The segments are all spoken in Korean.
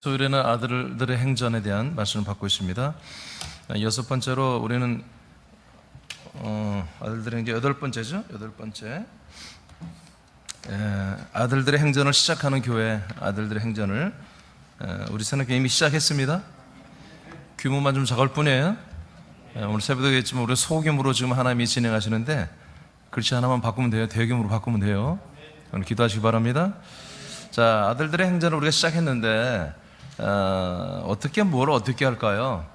수요일에는 아들들의 행전에 대한 말씀을 받고 있습니다. 여섯 번째로 우리는 아들들의 행전 여덟 번째죠. 여덟 번째 아들들의 행전을 시작하는 교회 아들들의 행전을 우리 새내교 이미 시작했습니다. 규모만 좀 작을 뿐이에요. 오늘 새벽도 했지만 우리 소규모로 지금 하나님이 진행하시는데 글씨 하나만 바꾸면 돼요. 대규모로 바꾸면 돼요. 오늘 기도하시기 바랍니다. 자, 아들들의 행전을 우리가 시작했는데 어떻게 할까요?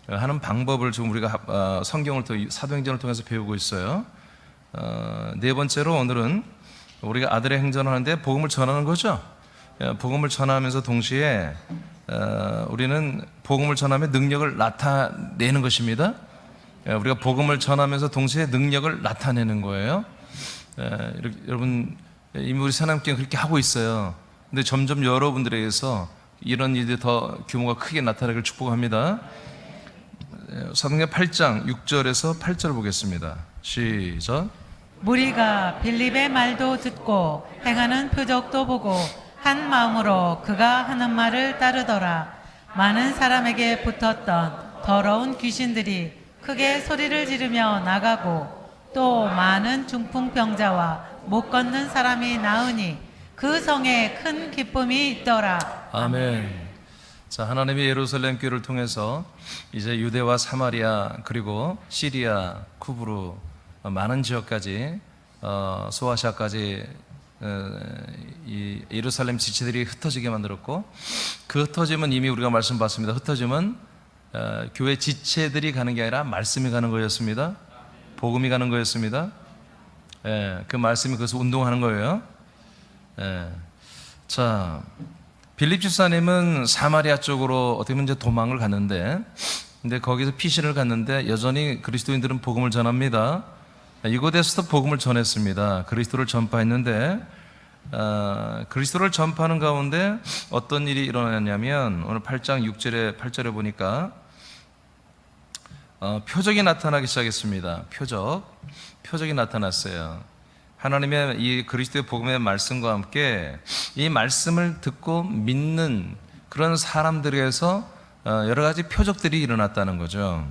하는 방법을 지금 우리가 성경을 사도행전을 통해서 배우고 있어요. 네 번째로 오늘은 우리가 아들의 행전을 하는데 복음을 전하는 거죠. 복음을 전하면서 동시에 우리는 복음을 전하며 능력을 나타내는 것입니다. 우리가 복음을 전하면서 동시에 능력을 나타내는 거예요. 여러분 이미 우리 사람께 그렇게 하고 있어요. 근데 점점 여러분들에게서 이런 일이 더 규모가 크게 나타나길 축복합니다. 사도행전 8장 6절에서 8절 보겠습니다. 시작. 무리가 빌립의 말도 듣고 행하는 표적도 보고 한 마음으로 그가 하는 말을 따르더라. 많은 사람에게 붙었던 더러운 귀신들이 크게 소리를 지르며 나가고 또 많은 중풍병자와 못 걷는 사람이 나으니 그 성에 큰 기쁨이 있더라. 아멘. 자, 하나님의 예루살렘 교회를 통해서 이제 유대와 사마리아 그리고 시리아, 쿠브르 많은 지역까지 소아시아까지 이 예루살렘 지체들이 흩어지게 만들었고, 그 흩어짐은 이미 우리가 말씀 봤습니다. 흩어짐은 교회 지체들이 가는 게 아니라 말씀이 가는 거였습니다. 복음이 가는 거였습니다. 그 말씀이 그래서 운동하는 거예요. 자, 빌립 집사님은 사마리아 쪽으로 어떻게 보면 이제 도망을 갔는데, 근데 거기서 피신을 갔는데 여전히 그리스도인들은 복음을 전합니다. 이곳에서도 복음을 전했습니다. 그리스도를 전파했는데 그리스도를 전파하는 가운데 어떤 일이 일어났냐면 오늘 8장 8절에 보니까 표적이 나타나기 시작했습니다. 표적이 나타났어요. 하나님의 이 그리스도의 복음의 말씀과 함께 이 말씀을 듣고 믿는 그런 사람들에게서 여러 가지 표적들이 일어났다는 거죠.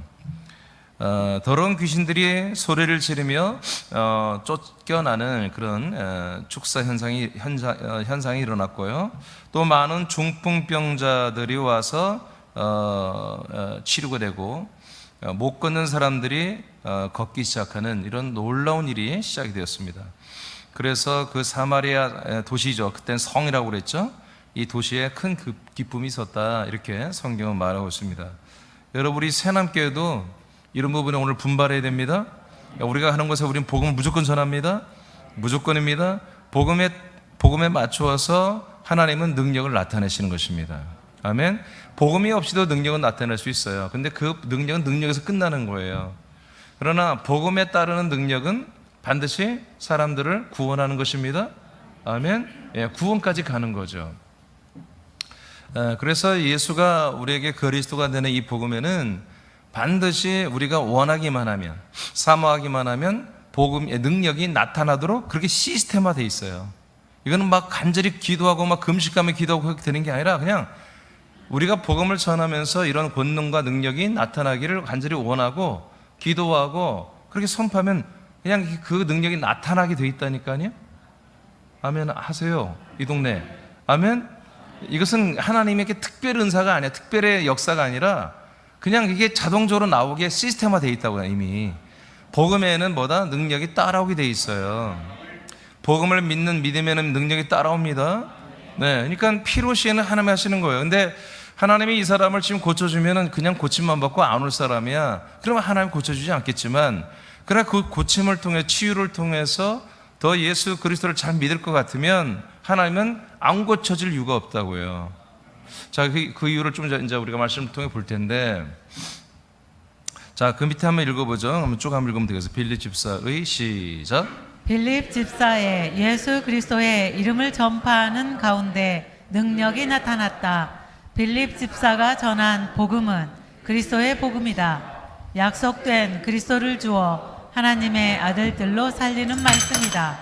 더러운 귀신들이 소리를 지르며 쫓겨나는 그런 축사 현상이 일어났고요. 또 많은 중풍병자들이 와서 치료가 되고 못 걷는 사람들이 걷기 시작하는 이런 놀라운 일이 시작이 되었습니다. 그래서 그 사마리아 도시죠. 그때는 성이라고 그랬죠. 이 도시에 큰 기쁨이 있었다, 이렇게 성경은 말하고 있습니다. 여러분, 우리 새남교회도 이런 부분에 오늘 분발해야 됩니다. 우리가 하는 것에 우리는 복음을 무조건 전합니다. 무조건입니다. 복음에 맞추어서 하나님은 능력을 나타내시는 것입니다. 아멘. 복음이 없이도 능력은 나타낼 수 있어요. 근데 그 능력은 능력에서 끝나는 거예요. 그러나 복음에 따르는 능력은 반드시 사람들을 구원하는 것입니다. 아멘. 구원까지 가는 거죠. 그래서 예수가 우리에게 그리스도가 되는 이 복음에는 반드시 우리가 원하기만 하면, 사모하기만 하면 복음의 능력이 나타나도록 그렇게 시스템화되어 있어요. 이거는 막 간절히 기도하고 막 금식하며 기도하고 그렇게 되는 게 아니라 그냥 우리가 복음을 전하면서 이런 권능과 능력이 나타나기를 간절히 원하고 기도하고 그렇게 선포하면 그냥 그 능력이 나타나게 돼 있다니까요. 아멘 하세요, 이 동네. 아멘. 이것은 하나님에게 특별 은사가 아니야, 특별의 역사가 아니라 그냥 이게 자동적으로 나오게 시스템화 되어 있다고요. 이미 복음에는 뭐다? 능력이 따라오게 되어 있어요. 복음을 믿는 믿음에는 능력이 따라옵니다. 그러니까 필요시에는 하나님이 하시는 거예요. 근데 하나님이 이 사람을 지금 고쳐주면은 그냥 고침만 받고 안 올 사람이야. 그러면 하나님 고쳐주지 않겠지만, 그러나 그 고침을 통해 치유를 통해서 더 예수 그리스도를 잘 믿을 것 같으면 하나님은 안 고쳐질 이유가 없다고요. 자, 그 이유를 좀 이제 우리가 말씀을 통해 볼 텐데, 자, 그 밑에 한번 읽어보죠. 한번 쭉 한번 읽으면 되겠어요. 빌립 집사의 시작. 빌립 집사의 예수 그리스도의 이름을 전파하는 가운데 능력이 나타났다. 빌립 집사가 전한 복음은 그리스도의 복음이다. 약속된 그리스도를 주어 하나님의 아들들로 살리는 말씀이다.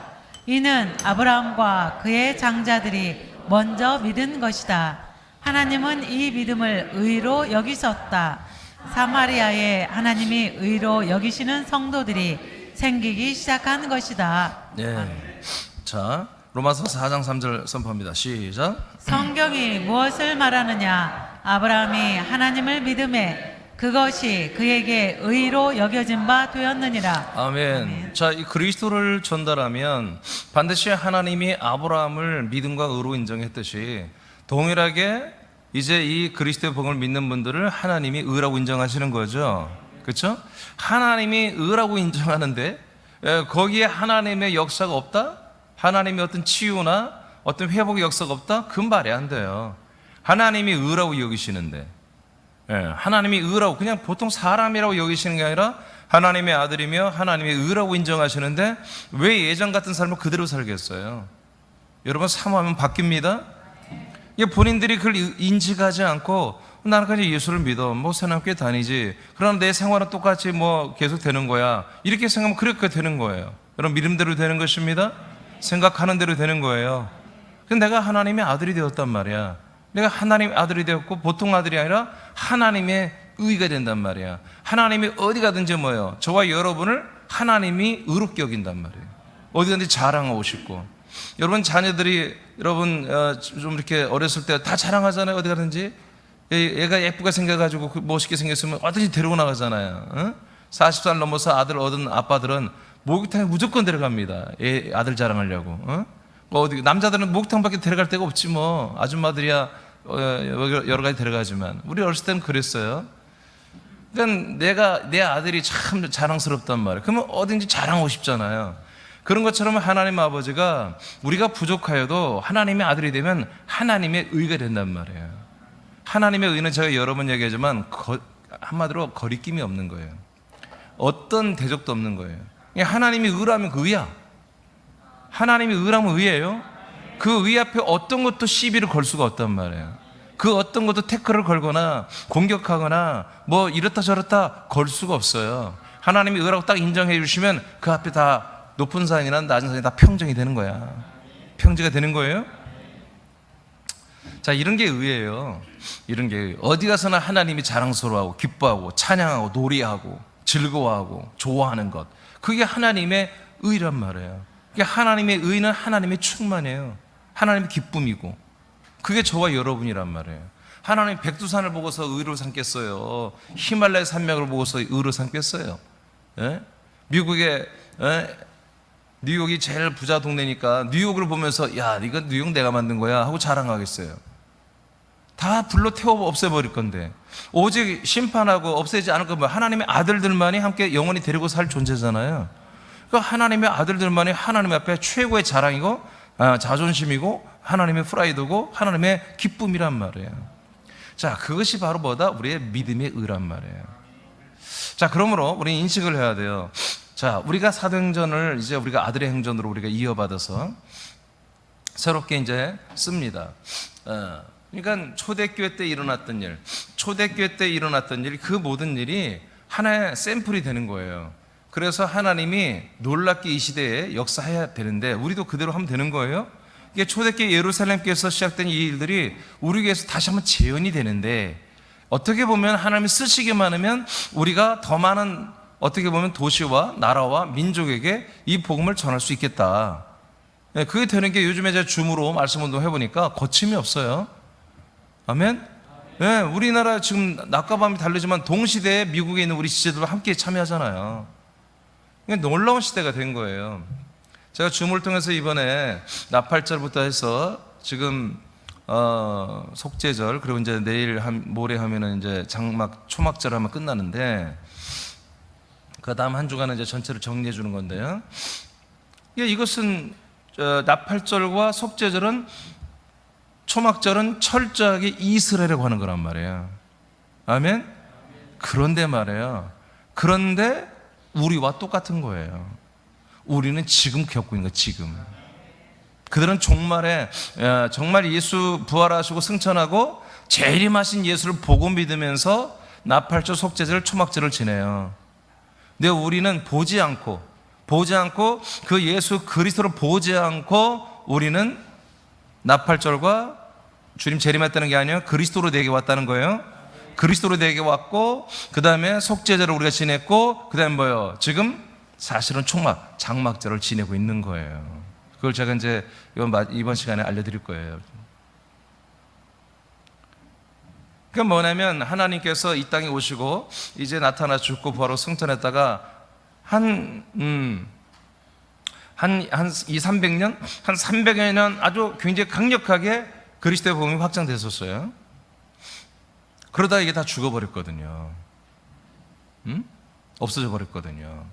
이는 아브라함과 그의 장자들이 먼저 믿은 것이다. 하나님은 이 믿음을 의로 여기셨다. 사마리아에 하나님이 의로 여기시는 성도들이 생기기 시작한 것이다. 예. 자, 로마서 4장 3절 선포합니다. 시작. 성경이 무엇을 말하느냐? 아브라함이 하나님을 믿음에 그것이 그에게 의로 여겨진 바 되었느니라. 아멘. 자, 이 그리스도를 전달하면 반드시 하나님이 아브라함을 믿음과 의로 인정했듯이 동일하게 이제 이 그리스도의 복음을 믿는 분들을 하나님이 의라고 인정하시는 거죠. 그렇죠? 하나님이 의라고 인정하는데 거기에 하나님의 역사가 없다? 하나님의 어떤 치유나 어떤 회복의 역사가 없다? 그건 말이 안 돼요. 하나님이 의라고 여기시는데, 하나님이 의라고 그냥 보통 사람이라고 여기시는 게 아니라 하나님의 아들이며 하나님의 의라고 인정하시는데 왜 예전 같은 삶을 그대로 살겠어요? 여러분, 사모하면 바뀝니다. 이게 본인들이 그걸 인식하지 않고 나는 그냥 예수를 믿어, 뭐 선함교회 다니지, 그럼 내 생활은 똑같이 뭐 계속 되는 거야, 이렇게 생각하면 그렇게 되는 거예요. 여러분, 믿음대로 되는 것입니다. 생각하는 대로 되는 거예요. 근데 내가 하나님의 아들이 되었단 말이야. 내가 하나님의 아들이 되었고 보통 아들이 아니라 하나님의 의가 된단 말이야. 하나님이 어디 가든지 뭐예요? 저와 여러분을 하나님이 의롭게 여긴단 말이에요. 어디 가든지 자랑하고 싶고. 여러분 자녀들이 여러분 좀 이렇게 어렸을 때 다 자랑하잖아요. 어디 가든지 얘가 예쁘게 생겨가지고 멋있게 생겼으면 어디든지 데리고 나가잖아요. 40살 넘어서 아들 얻은 아빠들은 목욕탕에 무조건 데려갑니다. 아들 자랑하려고. 뭐 어디 남자들은 목욕탕밖에 데려갈 데가 없지 뭐. 아줌마들이야 여러 가지 데려가지만 우리 어렸을 때는 그랬어요. 그러니까 내 아들이 참 자랑스럽단 말이에요. 그러면 어딘지 자랑하고 싶잖아요. 그런 것처럼 하나님 아버지가 우리가 부족하여도 하나님의 아들이 되면 하나님의 의가 된단 말이에요. 하나님의 의는 제가 여러 번 얘기하지만 한마디로 거리낌이 없는 거예요. 어떤 대적도 없는 거예요. 하나님이 의라면 그 의야. 하나님이 의라면 의예요. 그 의 앞에 어떤 것도 시비를 걸 수가 없단 말이에요. 그 어떤 것도 태클을 걸거나 공격하거나 뭐 이렇다 저렇다 걸 수가 없어요. 하나님이 의라고 딱 인정해 주시면 그 앞에 다 높은 산이나 낮은 산이 다 평정이 되는 거야. 평지가 되는 거예요. 자, 이런 게 의예요. 이런 게 의. 어디 가서나 하나님이 자랑스러워하고 기뻐하고 찬양하고 노래하고 즐거워하고 좋아하는 것, 그게 하나님의 의란 말이에요. 하나님의 의는 하나님의 충만이에요. 하나님의 기쁨이고, 그게 저와 여러분이란 말이에요. 하나님 백두산을 보고서 의로 삼겠어요? 히말라야 산맥을 보고서 의로 삼겠어요? 미국의 뉴욕이 제일 부자 동네니까 뉴욕을 보면서 야, 이거 뉴욕 내가 만든 거야 하고 자랑하겠어요? 다 불로 태워 없애버릴 건데, 오직 심판하고 없애지 않을 거면 하나님의 아들들만이 함께 영원히 데리고 살 존재잖아요. 그러니까 하나님의 아들들만이 하나님 앞에 최고의 자랑이고 자존심이고 하나님의 프라이드고 하나님의 기쁨이란 말이에요. 자, 그것이 바로 뭐다? 우리의 믿음의 의란 말이에요. 자, 그러므로 우리 인식을 해야 돼요. 자, 우리가 사도행전을 이제 우리가 아들의 행전으로 우리가 이어받아서 새롭게 이제 씁니다. 그러니까 초대교회 때 일어났던 일, 그 모든 일이 하나의 샘플이 되는 거예요. 그래서 하나님이 놀랍게 이 시대에 역사해야 되는데 우리도 그대로 하면 되는 거예요. 이게 초대교회 예루살렘교회에서 시작된 이 일들이 우리 교회에서 다시 한번 재현이 되는데, 어떻게 보면 하나님이 쓰시기만 하면 우리가 더 많은 어떻게 보면 도시와 나라와 민족에게 이 복음을 전할 수 있겠다. 그게 되는 게 요즘에 제가 줌으로 말씀 운동 해보니까 거침이 없어요. 아멘? 네, 우리나라 지금 낮과 밤이 다르지만 동시대에 미국에 있는 우리 지체들과 함께 참여하잖아요. 놀라운 시대가 된 거예요. 제가 줌을 통해서 이번에 나팔절부터 해서 지금 속죄절, 그리고 이제 내일 모레 하면은 이제 초막절 하면 끝나는데, 그 다음 한 주간은 이제 전체를 정리해 주는 건데요. 이것은 나팔절과 속죄절은, 초막절은 철저하게 이스라엘이라고 하는 거란 말이에요. 아멘? 그런데 말이에요. 그런데 우리와 똑같은 거예요. 우리는 지금 겪고 있는 거예요. 지금. 그들은 종말에 정말 예수 부활하시고 승천하고 재림하신 예수를 보고 믿으면서 나팔절, 속죄절, 초막절을 지내요. 근데 우리는 보지 않고 그 예수 그리스도를 보지 않고 우리는 나팔절과 주님 재림했다는 게 아니에요. 그리스도로 내게 왔다는 거예요. 그리스도로 내게 왔고, 그 다음에 속죄제를 우리가 지냈고, 그 다음에 뭐예요? 지금 사실은 장막절을 지내고 있는 거예요. 그걸 제가 이제 이번 시간에 알려드릴 거예요. 그러니까 뭐냐면 하나님께서 이 땅에 오시고 이제 나타나 죽고 부활로 승천했다가 한 300년? 한 300여 년 아주 굉장히 강력하게 그리스도의 복음이 확장됐었어요. 그러다 이게 다 죽어버렸거든요. 없어져 버렸거든요.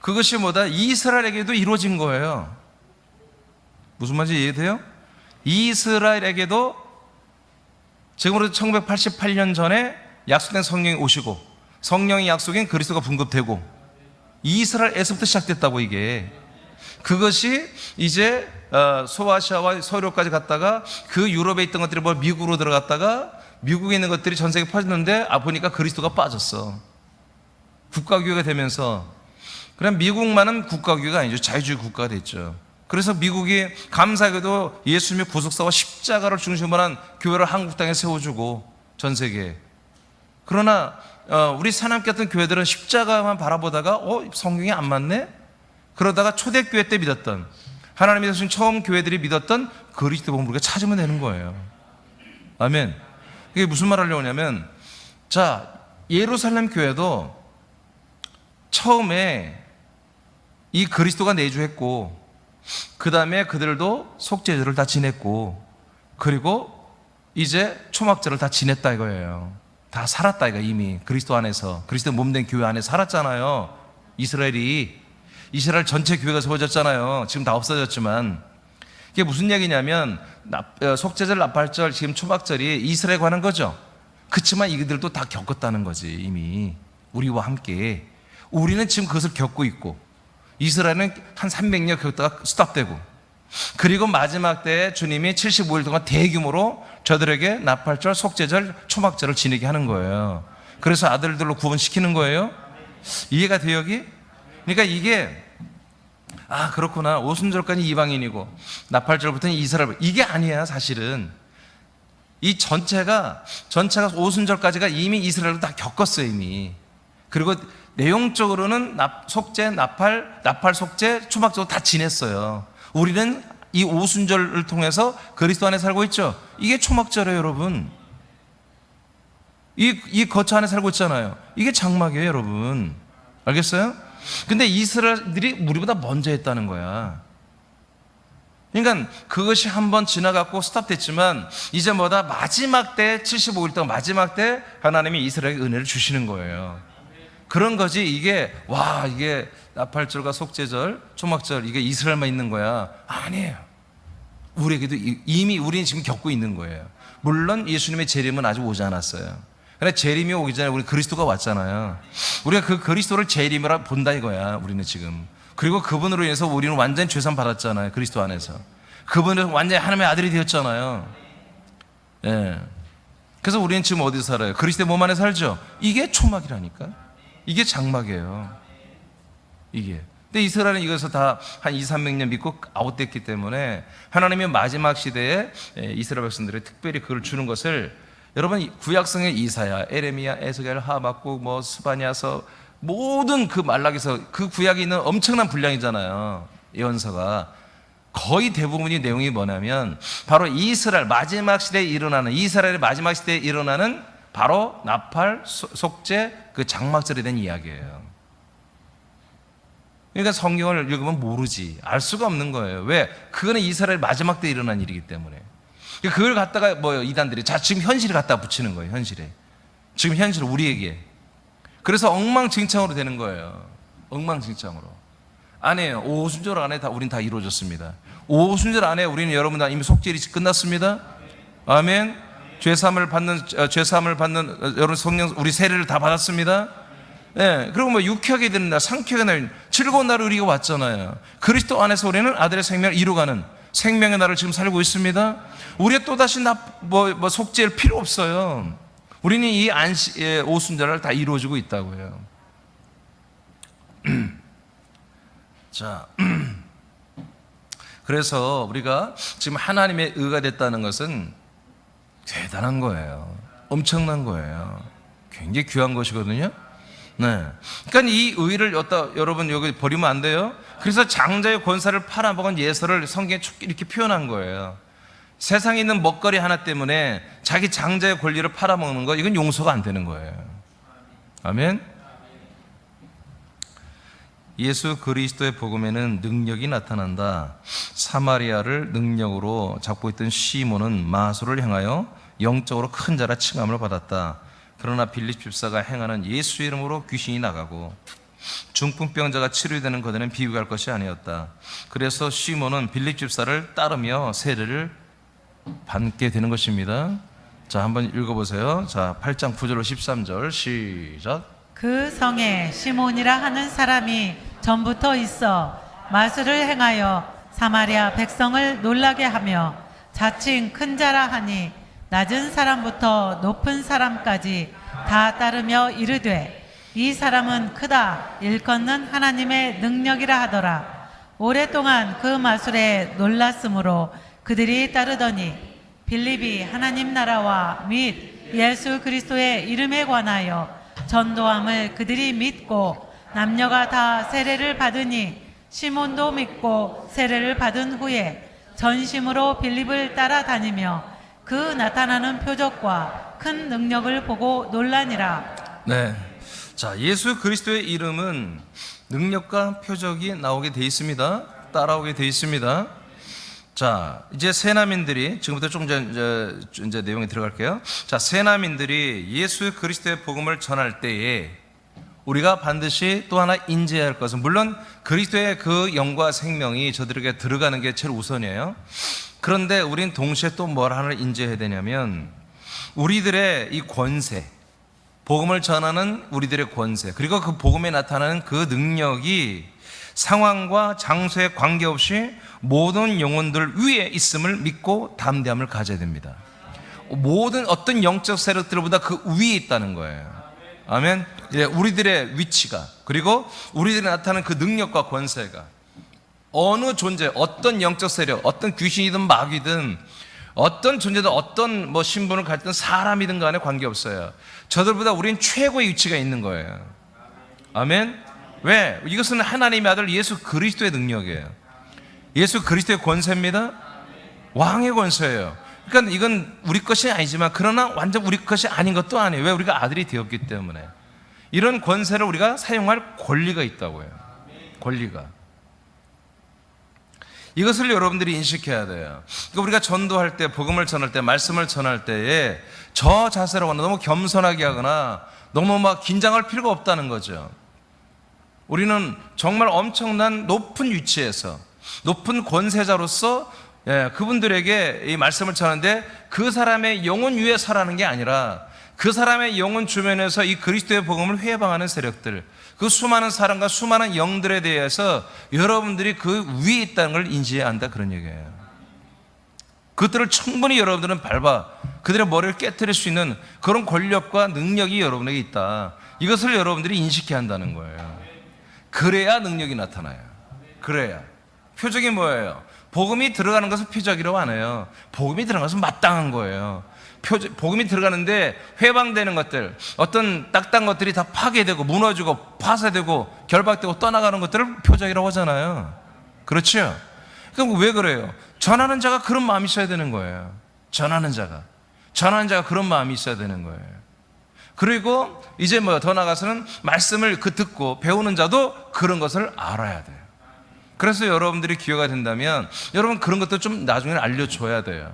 그것이 뭐다? 이스라엘에게도 이루어진 거예요. 무슨 말인지 이해돼요? 이스라엘에게도 지금으로부터 1988년 전에 약속된 성령이 오시고, 성령의 약속인 그리스도가 분급되고, 이스라엘에서부터 시작됐다고. 이게 그것이 이제 소아시아와 서유럽까지 갔다가 그 유럽에 있던 것들이 미국으로 들어갔다가 미국에 있는 것들이 전 세계에 퍼졌는데 보니까 그리스도가 빠졌어. 국가교회가 되면서. 그럼 미국만은 국가교회가 아니죠. 자유주의 국가가 됐죠. 그래서 미국이 감사하게도 예수님의 구속사와 십자가를 중심으로 한 교회를 한국 땅에 세워주고 전 세계에. 그러나 우리 사남교 같은 교회들은 십자가만 바라보다가 성경이 안 맞네? 그러다가 초대교회 때 믿었던, 하나님이 되신 처음 교회들이 믿었던 그리스도 복음을 우리가 찾으면 되는 거예요. 아멘. 이게 무슨 말 하려고 하냐면, 자, 예루살렘 교회도 처음에 이 그리스도가 내주했고, 그 다음에 그들도 속죄제를 다 지냈고, 그리고 이제 초막절을 다 지냈다 이거예요. 다 살았다 이거. 이미 그리스도 안에서, 그리스도 몸된 교회 안에 살았잖아요. 이스라엘 전체 교회가 세워졌잖아요. 지금 다 없어졌지만. 이게 무슨 얘기냐면 속죄절, 나팔절, 지금 초막절이 이스라엘에 관한 거죠. 그렇지만 이들도 다 겪었다는 거지. 이미 우리와 함께. 우리는 지금 그것을 겪고 있고, 이스라엘은 한 300년 겪다가 스탑되고, 그리고 마지막 때에 주님이 75일 동안 대규모로 저들에게 나팔절, 속죄절, 초막절을 지내게 하는 거예요. 그래서 아들들로 구원시키는 거예요. 이해가 돼요, 여기? 그러니까 이게 그렇구나. 오순절까지 이방인이고 나팔절부터는 이스라엘, 이게 아니야. 사실은 이 전체가 오순절까지가 이미 이스라엘로 다 겪었어요. 이미. 그리고 내용적으로는 속죄, 나팔 속죄, 초막절 다 지냈어요. 우리는 이 오순절을 통해서 그리스도 안에 살고 있죠. 이게 초막절이에요, 여러분. 이 거처 안에 살고 있잖아요. 이게 장막이에요, 여러분. 알겠어요? 근데 이스라엘들이 우리보다 먼저 했다는 거야. 그러니까 그것이 한번 지나갔고 스탑됐지만, 이제 뭐다? 마지막 때 75일 동안 마지막 때 하나님이 이스라엘에게 은혜를 주시는 거예요. 그런 거지. 이게 이게 나팔절과 속죄절, 초막절, 이게 이스라엘만 있는 거야. 아니에요. 우리에게도 이미 우리는 지금 겪고 있는 거예요. 물론 예수님의 재림은 아직 오지 않았어요. 그러나 재림이 오기 전에 우리 그리스도가 왔잖아요. 우리가 그 그리스도를 재림이라 본다 이거야. 우리는 지금. 그리고 그분으로 인해서 우리는 완전히 죄산 받았잖아요. 그리스도 안에서. 그분은 완전히 하나님의 아들이 되었잖아요. 예. 그래서 우리는 지금 어디서 살아요? 그리스도의 몸 안에 살죠. 이게 초막이라니까. 이게 장막이에요. 이게. 근데 이스라엘은 이것을 다 한 200-300년 믿고 아웃됐기 때문에 하나님의 마지막 시대에 이스라엘 백성들이 특별히 그걸 주는 것을, 여러분 구약성의 이사야, 에레미야, 에스겔, 하박국, 스바냐서, 모든 그 말라기서, 그 구약에 있는 엄청난 분량이잖아요. 예언서가 거의 대부분이 내용이 뭐냐면 바로 이스라엘 마지막 시대에 일어나는, 이스라엘의 마지막 시대에 일어나는 바로 나팔, 속죄, 그 장막절에 대한 이야기예요. 그러니까 성경을 읽으면 모르지, 알 수가 없는 거예요. 왜? 그거는 이스라엘 마지막 때 일어난 일이기 때문에. 그걸 갖다가 이단들이 지금 현실에 갖다 붙이는 거예요. 현실에. 지금 현실 우리에게. 그래서 엉망진창으로 되는 거예요. 엉망진창으로. 아니에요. 오순절 안에 우린 다 이루어졌습니다. 오순절 안에 우리는, 여러분 다 이미 속죄일이 끝났습니다. 아멘. 죄사함을 받는 여러분 성령, 우리 세례를 다 받았습니다. 예. 그리고 유쾌하게 되는 날, 상쾌하게 날, 즐거운 날을 우리가 왔잖아요. 그리스도 안에서 우리는 아들의 생명을 이루어가는 생명의 날을 지금 살고 있습니다. 우리가 또다시 속죄일 필요 없어요. 우리는 이 오순절을 다 이루어지고 있다고요. 자, 그래서 우리가 지금 하나님의 의가 됐다는 것은 대단한 거예요. 엄청난 거예요. 굉장히 귀한 것이거든요. 네. 그러니까 이 의를 여러분 여기 버리면 안 돼요. 그래서 장자의 권세를 팔아먹은 예서를 성경에 이렇게 표현한 거예요. 세상에 있는 먹거리 하나 때문에 자기 장자의 권리를 팔아먹는 거, 이건 용서가 안 되는 거예요. 아멘. 예수 그리스도의 복음에는 능력이 나타난다. 사마리아를 능력으로 잡고 있던 시몬은 마소를 향하여 영적으로 큰 자라 칭함을 받았다. 그러나 빌립 집사가 행하는 예수 이름으로 귀신이 나가고 중풍병자가 치료되는 것에는 비교할 것이 아니었다. 그래서 시몬은 빌립 집사를 따르며 세례를 받게 되는 것입니다. 자, 한번 읽어보세요. 자, 8장 9절로 13절 시작. 그 성에 시몬이라 하는 사람이 전부터 있어 마술을 행하여 사마리아 백성을 놀라게 하며 자칭 큰 자라 하니 낮은 사람부터 높은 사람까지 다 따르며 이르되 이 사람은 크다 일컫는 하나님의 능력이라 하더라. 오랫동안 그 마술에 놀랐으므로 그들이 따르더니 빌립이 하나님 나라와 및 예수 그리스도의 이름에 관하여 전도함을 그들이 믿고 남녀가 다 세례를 받으니 시몬도 믿고 세례를 받은 후에 전심으로 빌립을 따라다니며 그 나타나는 표적과 큰 능력을 보고 놀라니라. 네. 자, 예수 그리스도의 이름은 능력과 표적이 나오게 돼 있습니다. 따라오게 돼 있습니다. 자, 이제 세나민들이 지금부터 좀 이제 내용에 들어갈게요. 자, 세나민들이 예수 그리스도의 복음을 전할 때에 우리가 반드시 또 하나 인지해야 할 것은, 물론 그리스도의 그 영과 생명이 저들에게 들어가는 게 제일 우선이에요. 그런데 우린 동시에 또 뭘 하나를 인지해야 되냐면, 우리들의 이 권세, 복음을 전하는 우리들의 권세, 그리고 그 복음에 나타나는 그 능력이 상황과 장소에 관계없이 모든 영혼들 위에 있음을 믿고 담대함을 가져야 됩니다. 모든 어떤 영적 세력들보다 그 위에 있다는 거예요. 아멘. 우리들의 위치가, 그리고 우리들이 나타나는 그 능력과 권세가 어느 존재, 어떤 영적 세력, 어떤 귀신이든 마귀든 어떤 존재든 어떤 신분을 가졌든 사람이든 간에 관계없어요. 저들보다 우리는 최고의 위치가 있는 거예요. 아멘. 왜? 이것은 하나님의 아들 예수 그리스도의 능력이에요. 예수 그리스도의 권세입니다. 왕의 권세예요. 그러니까 이건 우리 것이 아니지만, 그러나 완전 우리 것이 아닌 것도 아니에요. 왜? 우리가 아들이 되었기 때문에. 이런 권세를 우리가 사용할 권리가 있다고요. 권리가. 이것을 여러분들이 인식해야 돼요. 그러니까 우리가 전도할 때, 복음을 전할 때, 말씀을 전할 때에 저 자세로 하거나 너무 겸손하게 하거나 너무 긴장할 필요가 없다는 거죠. 우리는 정말 엄청난 높은 위치에서, 높은 권세자로서 그분들에게 이 말씀을 전하는데, 그 사람의 영혼 위에 서라는 게 아니라 그 사람의 영혼 주변에서 이 그리스도의 복음을 회방하는 세력들, 그 수많은 사람과 수많은 영들에 대해서 여러분들이 그 위에 있다는 걸 인지해야 한다, 그런 얘기예요. 그것들을 충분히 여러분들은 밟아 그들의 머리를 깨트릴 수 있는 그런 권력과 능력이 여러분에게 있다. 이것을 여러분들이 인식해야 한다는 거예요. 그래야 능력이 나타나요. 그래야. 표적이 뭐예요? 복음이 들어가는 것을 표적이라고 안 해요. 복음이 들어가는 것은 마땅한 거예요. 복음이 들어가는데 회방되는 것들, 어떤 딱딱한 것들이 다 파괴되고 무너지고 파쇄되고 결박되고 떠나가는 것들을 표적이라고 하잖아요. 그렇죠? 그럼 왜 그래요? 전하는 자가 그런 마음이 있어야 되는 거예요. 전하는 자가 그런 마음이 있어야 되는 거예요. 그리고 이제 더 나아가서는 말씀을 듣고 배우는 자도 그런 것을 알아야 돼요. 그래서 여러분들이 기회가 된다면 여러분 그런 것도 좀 나중에 알려줘야 돼요.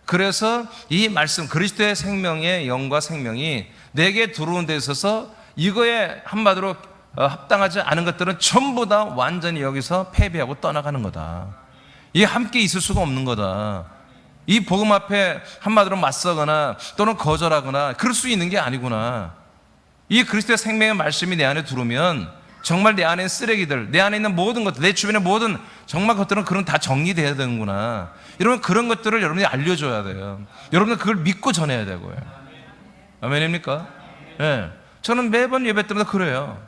그래서 이 말씀, 그리스도의 생명의 영과 생명이 내게 들어온 데 있어서 이거에 한마디로 합당하지 않은 것들은 전부 다 완전히 여기서 패배하고 떠나가는 거다. 이게 함께 있을 수가 없는 거다. 이 복음 앞에 한마디로 맞서거나 또는 거절하거나 그럴 수 있는 게 아니구나. 이 그리스도의 생명의 말씀이 내 안에 들어오면 정말 내 안에 쓰레기들, 내 안에 있는 모든 것들, 내 주변의 모든 정말 것들은 그런 다 정리돼야 되는구나. 여러분 그런 것들을 여러분이 알려줘야 돼요. 여러분들 그걸 믿고 전해야 되고요. 아멘입니까? 네. 저는 매번 예배 때마다 그래요.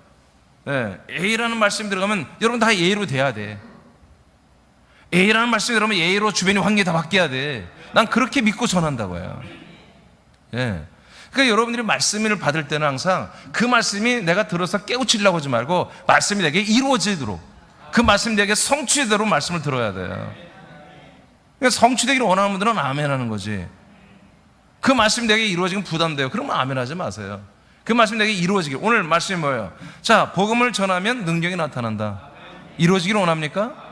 네. A라는 말씀이 들어가면 여러분 다 A로 돼야 돼. A라는 말씀이 여러분 A로 주변의 환경이 다 바뀌어야 돼. 난 그렇게 믿고 전한다고요. 예. 그러니까 여러분들이 말씀을 받을 때는 항상 그 말씀이 내가 들어서 깨우치려고 하지 말고 말씀이 내게 이루어지도록, 그 말씀이 내게 성취되도록 말씀을 들어야 돼요. 그러니까 성취되기를 원하는 분들은 아멘 하는 거지. 그 말씀이 내게 이루어지면 부담돼요. 그러면 아멘 하지 마세요. 그 말씀이 내게 이루어지길. 오늘 말씀이 뭐예요? 자, 복음을 전하면 능력이 나타난다. 이루어지기를 원합니까?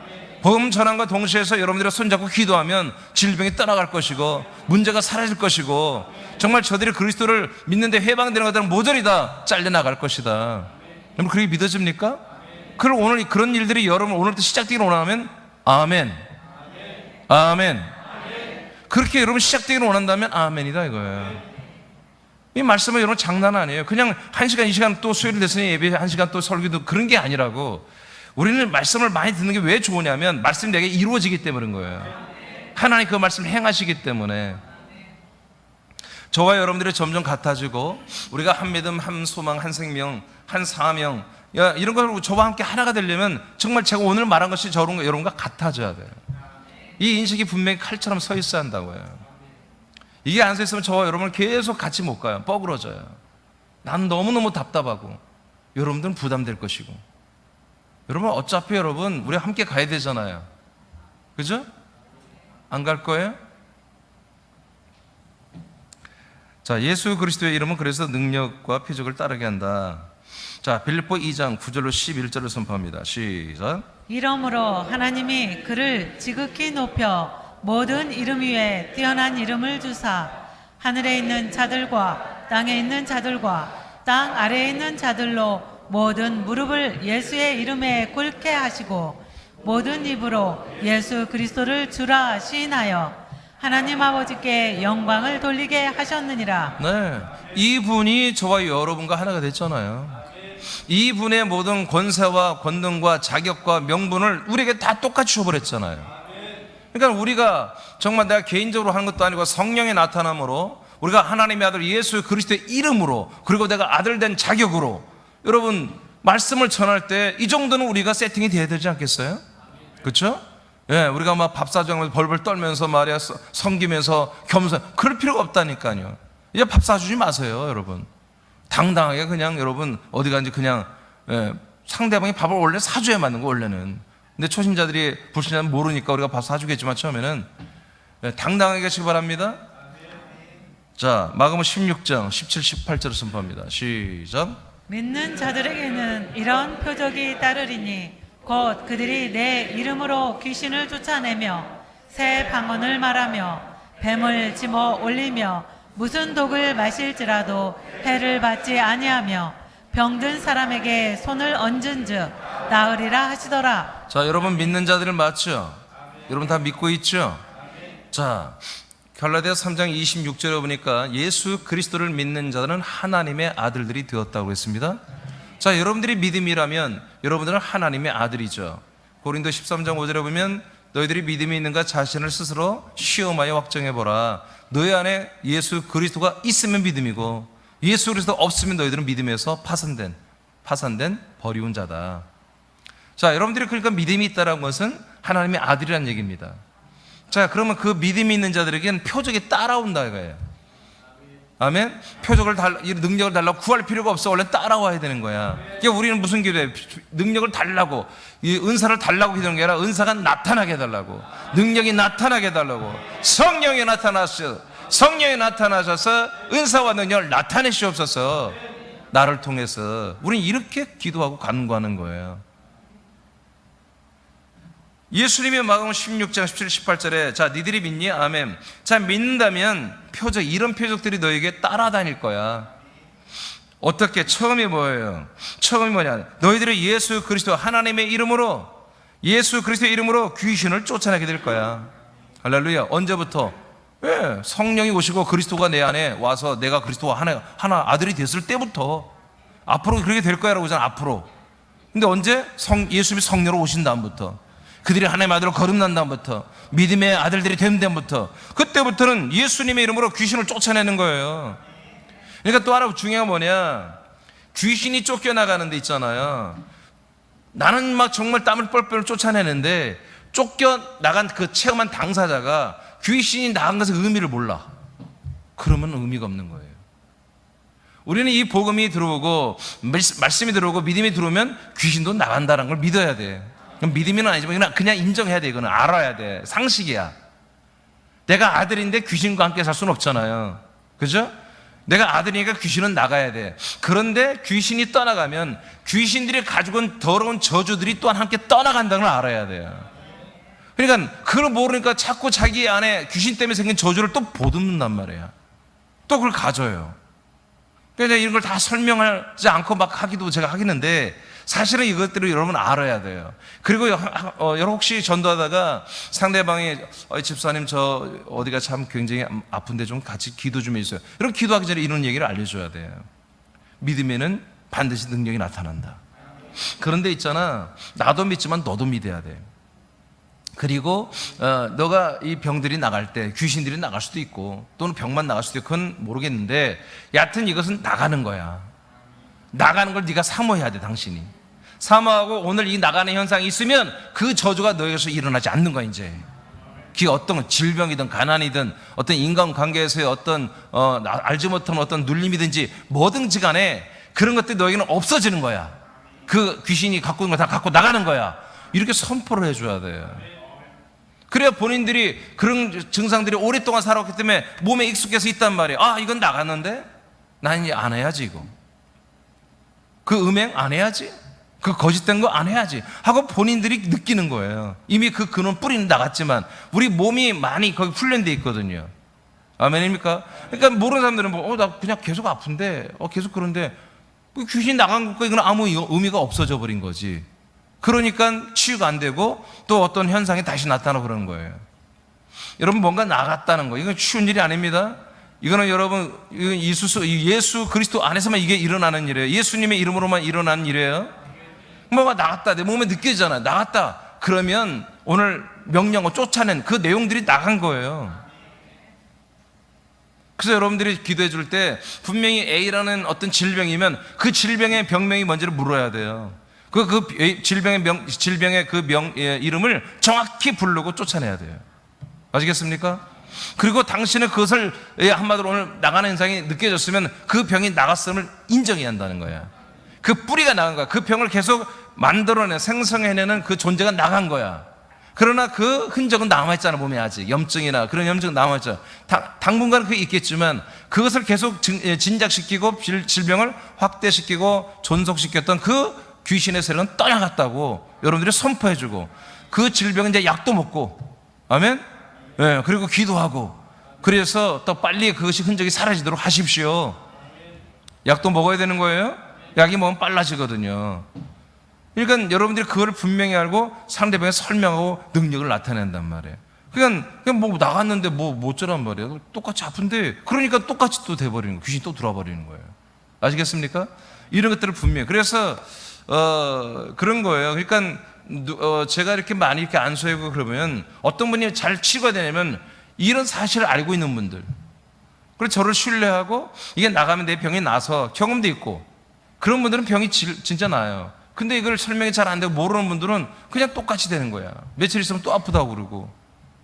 복음 전함과 동시에서 여러분들이 손잡고 기도하면 질병이 떠나갈 것이고 문제가 사라질 것이고 정말 저들이 그리스도를 믿는데 해방되는 것들은 모조리 다 잘려나갈 것이다. 여러분 그렇게 믿어집니까? 그럼 오늘 그런 일들이 여러분 오늘부터 시작되기를 원하면 아멘. 아멘. 그렇게 여러분 시작되기를 원한다면 아멘이다 이거예요. 이 말씀은 여러분 장난 아니에요. 그냥 1시간 2시간 또 수요일 됐으니 예배 1시간 또 설교도 그런 게 아니라고. 우리는 말씀을 많이 듣는 게 왜 좋으냐면 말씀이 내게 이루어지기 때문인 거예요. 하나님 그 말씀을 행하시기 때문에. 저와 여러분들이 점점 같아지고 우리가 한 믿음, 한 소망, 한 생명, 한 사명, 이런 걸 저와 함께 하나가 되려면 정말 제가 오늘 말한 것이 여러분과 같아져야 돼요. 이 인식이 분명히 칼처럼 서 있어야 한다고요. 이게 안 서 있으면 저와 여러분을 계속 같이 못 가요. 뻐그러져요. 난 너무너무 답답하고 여러분들은 부담될 것이고. 여러분 어차피 여러분 우리 함께 가야 되잖아요. 그죠? 안 갈 거예요? 자, 예수 그리스도의 이름은 그래서 능력과 표적을 따르게 한다. 자, 빌립보 2장 9절로 11절을 선포합니다. 시작. 이러므로 하나님이 그를 지극히 높여 모든 이름 위에 뛰어난 이름을 주사 하늘에 있는 자들과 땅에 있는 자들과 땅 아래에 있는 자들로 모든 무릎을 예수의 이름에 꿇게 하시고 모든 입으로 예수 그리스도를 주라 시인하여 하나님 아버지께 영광을 돌리게 하셨느니라. 네, 이분이 저와 여러분과 하나가 됐잖아요. 이분의 모든 권세와 권능과 자격과 명분을 우리에게 다 똑같이 줘버렸잖아요. 그러니까 우리가 정말 내가 개인적으로 하는 것도 아니고 성령의 나타남으로 우리가 하나님의 아들 예수 그리스도의 이름으로 그리고 내가 아들 된 자격으로 여러분 말씀을 전할 때 이 정도는 우리가 세팅이 돼야 되지 않겠어요? 그렇죠? 예, 우리가 막 밥 사주면서 벌벌 떨면서 말이야 섬기면서 겸손 그럴 필요가 없다니까요. 이제 밥 사주지 마세요, 여러분. 당당하게 그냥 여러분 어디 가는지 그냥 상대방이 밥을 원래 사줘야 맞는 거 원래는. 근데 초신자들이 불신자는 모르니까 우리가 밥 사주겠지만 처음에는 당당하게 하시기 바랍니다. 자, 마가복음 16장 17, 18절을 선포합니다. 시작. 믿는 자들에게는 이런 표적이 따르리니 곧 그들이 내 이름으로 귀신을 쫓아내며 새 방언을 말하며 뱀을 집어 올리며 무슨 독을 마실지라도 해를 받지 아니하며 병든 사람에게 손을 얹은즉 나으리라 하시더라. 자, 여러분 믿는 자들을 맞죠? 여러분 다 믿고 있죠? 자, 갈라디아 3장 26절에 보니까 예수 그리스도를 믿는 자들은 하나님의 아들들이 되었다고 했습니다. 자, 여러분들이 믿음이라면 여러분들은 하나님의 아들이죠. 고린도 13장 5절에 보면 너희들이 믿음이 있는가 자신을 스스로 시험하여 확정해보라. 너희 안에 예수 그리스도가 있으면 믿음이고 예수 그리스도 없으면 너희들은 믿음에서 파산된 버리운 자다. 자, 여러분들이 그러니까 믿음이 있다는 것은 하나님의 아들이라는 얘기입니다. 자, 그러면 그 믿음이 있는 자들에게는 표적이 따라온다 이거예요. 아멘? 능력을 달라고 구할 필요가 없어. 원래 따라와야 되는 거야. 그러니까 우리는 무슨 기도해? 능력을 달라고, 이 은사를 달라고 기도하는 게 아니라 은사가 나타나게 해달라고, 능력이 나타나게 해달라고. 성령이 나타나셔서 은사와 능력을 나타내시옵소서. 나를 통해서. 우리는 이렇게 기도하고 간구하는 거예요. 예수님이 마가복음 16장 17, 18절에 자, 니들이 믿니? 아멘. 자, 믿는다면 표적, 이런 표적들이 너에게 따라다닐 거야. 어떻게? 처음이 뭐예요? 처음이 뭐냐? 너희들이 예수 그리스도 하나님의 이름으로, 예수 그리스도의 이름으로 귀신을 쫓아내게 될 거야. 할렐루야. 언제부터? 성령이 오시고 그리스도가 내 안에 와서 내가 그리스도와 하나 아들이 됐을 때부터. 앞으로 그렇게 될 거야 라고 하잖아. 앞으로. 근데 언제? 예수님이 성령으로 오신 다음부터, 그들이 하나님의 아들로 거듭난 다음부터, 믿음의 아들들이 된 다음부터, 그때부터는 예수님의 이름으로 귀신을 쫓아내는 거예요. 그러니까 또 하나 중요한 건 뭐냐, 귀신이 쫓겨나가는 데 있잖아요. 나는 막 정말 땀을 뻘뻘 쫓아내는데 쫓겨나간 그 체험한 당사자가 귀신이 나간 것의 의미를 몰라. 그러면 의미가 없는 거예요. 우리는 이 복음이 들어오고 말씀이 들어오고 믿음이 들어오면 귀신도 나간다는 걸 믿어야 돼. 믿음은 아니지만 그냥 인정해야 돼. 이거는 알아야 돼. 상식이야. 내가 아들인데 귀신과 함께 살 수는 없잖아요. 그죠? 내가 아들이니까 귀신은 나가야 돼. 그런데 귀신이 떠나가면 귀신들이 가지고 온 더러운 저주들이 또한 함께 떠나간다는 걸 알아야 돼요. 그러니까 그걸 모르니까 자꾸 자기 안에 귀신 때문에 생긴 저주를 또 보듬는단 말이에요. 또 그걸 가져요. 그래서 이런 걸 다 설명하지 않고 막 하기도 제가 하겠는데 사실은 이것들을 여러분 알아야 돼요. 그리고 여러분 혹시 전도하다가 상대방이 집사님 저 어디가 참 굉장히 아픈데 좀 같이 기도 좀 해주세요. 여러분 기도하기 전에 이런 얘기를 알려줘야 돼요. 믿음에는 반드시 능력이 나타난다. 그런데 있잖아, 나도 믿지만 너도 믿어야 돼. 그리고 너가 이 병들이 나갈 때 귀신들이 나갈 수도 있고 또는 병만 나갈 수도 있고 그건 모르겠는데 여하튼 이것은 나가는 거야. 나가는 걸 네가 사모해야 돼. 당신이 사모하고 오늘 이 나가는 현상이 있으면 그 저주가 너에게서 일어나지 않는 거야. 이제 그게 어떤 질병이든 가난이든 어떤 인간관계에서의 어떤 알지 못한 어떤 눌림이든지 뭐든지 간에 그런 것들이 너에게는 없어지는 거야. 그 귀신이 갖고 있는 거 다 갖고 나가는 거야. 이렇게 선포를 해줘야 돼요. 그래야 본인들이 그런 증상들이 오랫동안 살아왔기 때문에 몸에 익숙해서 있단 말이에요. 아, 이건 나갔는데 난 이제 안 해야지. 이거 그 음행 안 해야지, 그 거짓된 거 안 해야지 하고 본인들이 느끼는 거예요. 이미 그 근원 뿌리는 나갔지만 우리 몸이 많이 거기 훈련되어 있거든요. 아멘입니까? 그러니까 모르는 사람들은 나 그냥 계속 아픈데 계속 그런데 귀신 나간 것과 이건 아무 의미가 없어져 버린 거지. 그러니까 치유가 안 되고 또 어떤 현상이 다시 나타나고 그러는 거예요. 여러분 뭔가 나갔다는 거 이건 쉬운 일이 아닙니다. 이거는 여러분 예수 그리스도 안에서만 이게 일어나는 일이에요. 예수님의 이름으로만 일어나는 일이에요. 뭐가 나갔다 내 몸에 느껴지잖아요. 나갔다 그러면 오늘 명령어 쫓아낸 그 내용들이 나간 거예요. 그래서 여러분들이 기도해 줄 때 분명히 A라는 어떤 질병이면 그 질병의 병명이 뭔지를 물어야 돼요. 그 질병의 그 이름을 정확히 부르고 쫓아내야 돼요. 아시겠습니까? 그리고 당신은 그것을 한마디로 오늘 나가는 현상이 느껴졌으면 그 병이 나갔음을 인정해야 한다는 거야. 그 뿌리가 나간 거야. 그 병을 계속 만들어내 생성해내는 그 존재가 나간 거야. 그러나 그 흔적은 남아있잖아. 몸에 아직 염증이나 그런 염증은 남아있잖아. 당분간 그게 있겠지만 그것을 계속 진작시키고 질병을 확대시키고 존속시켰던 그 귀신의 세력은 떠나갔다고 여러분들이 선포해주고 그 질병은 이제 약도 먹고 아멘? 네, 그리고 기도하고 그래서 또 빨리 그것이 흔적이 사라지도록 하십시오. 약도 먹어야 되는 거예요. 약이 먹으면 빨라지거든요. 그러니까 여러분들이 그걸 분명히 알고 상대방에 설명하고 능력을 나타낸단 말이에요. 그냥 뭐 나갔는데 뭐 어쩌란 말이에요. 똑같이 아픈데 그러니까 똑같이 또 돼버리는 거예요. 귀신이 또 들어와 버리는 거예요. 아시겠습니까? 이런 것들을 분명히 그래서 그런 거예요. 그러니까 제가 이렇게 많이 이렇게 안수하고 그러면 어떤 분이 잘 치유가 되냐면 이런 사실을 알고 있는 분들 그리고 저를 신뢰하고 이게 나가면 내 병이 나서 경험도 있고 그런 분들은 병이 진짜 나아요. 근데 이걸 설명이 잘 안 되고 모르는 분들은 그냥 똑같이 되는 거야. 며칠 있으면 또 아프다고 그러고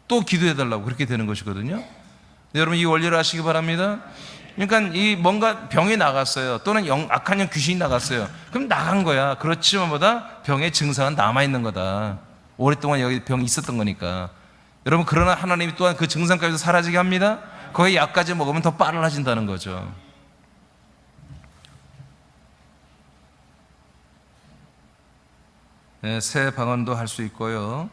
또 기도해달라고 그렇게 되는 것이거든요. 네, 여러분 이 원리를 아시기 바랍니다. 그러니까 이 뭔가 병이 나갔어요. 또는 악한 영 귀신이 나갔어요. 그럼 나간 거야. 그렇지만 보다 병의 증상은 남아있는 거다. 오랫동안 여기 병이 있었던 거니까. 여러분 그러나 하나님이 또한 그 증상까지도 사라지게 합니다. 거기 약까지 먹으면 더 빨라진다는 거죠. 네, 새 방언도 할 수 있고요.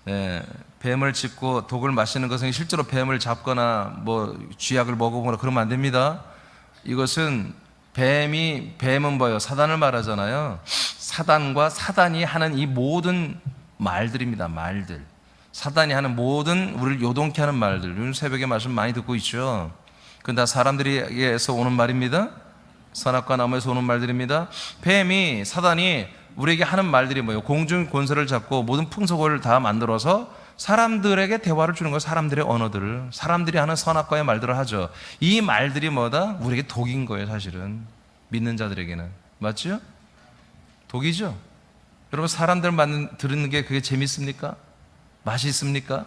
네, 뱀을 짚고 독을 마시는 것은 실제로 뱀을 잡거나 뭐 쥐약을 먹어보거나 그러면 안 됩니다. 이것은 뱀은 뭐예요? 사단을 말하잖아요. 사단과 사단이 하는 이 모든 말들입니다. 말들. 사단이 하는 모든 우리를 요동케 하는 말들. 요즘 새벽에 말씀 많이 듣고 있죠. 그건 다 사람들에게서 오는 말입니다. 선악과 나무에서 오는 말들입니다. 뱀이 사단이 우리에게 하는 말들이 뭐예요? 공중 권세를 잡고 모든 풍속을 다 만들어서 사람들에게 대화를 주는 거예요. 사람들의 언어들을 사람들이 하는 선악과의 말들을 하죠. 이 말들이 뭐다? 우리에게 독인 거예요. 사실은 믿는 자들에게는 맞죠? 독이죠. 여러분 사람들 듣는 게 그게 재밌습니까? 맛이 있습니까?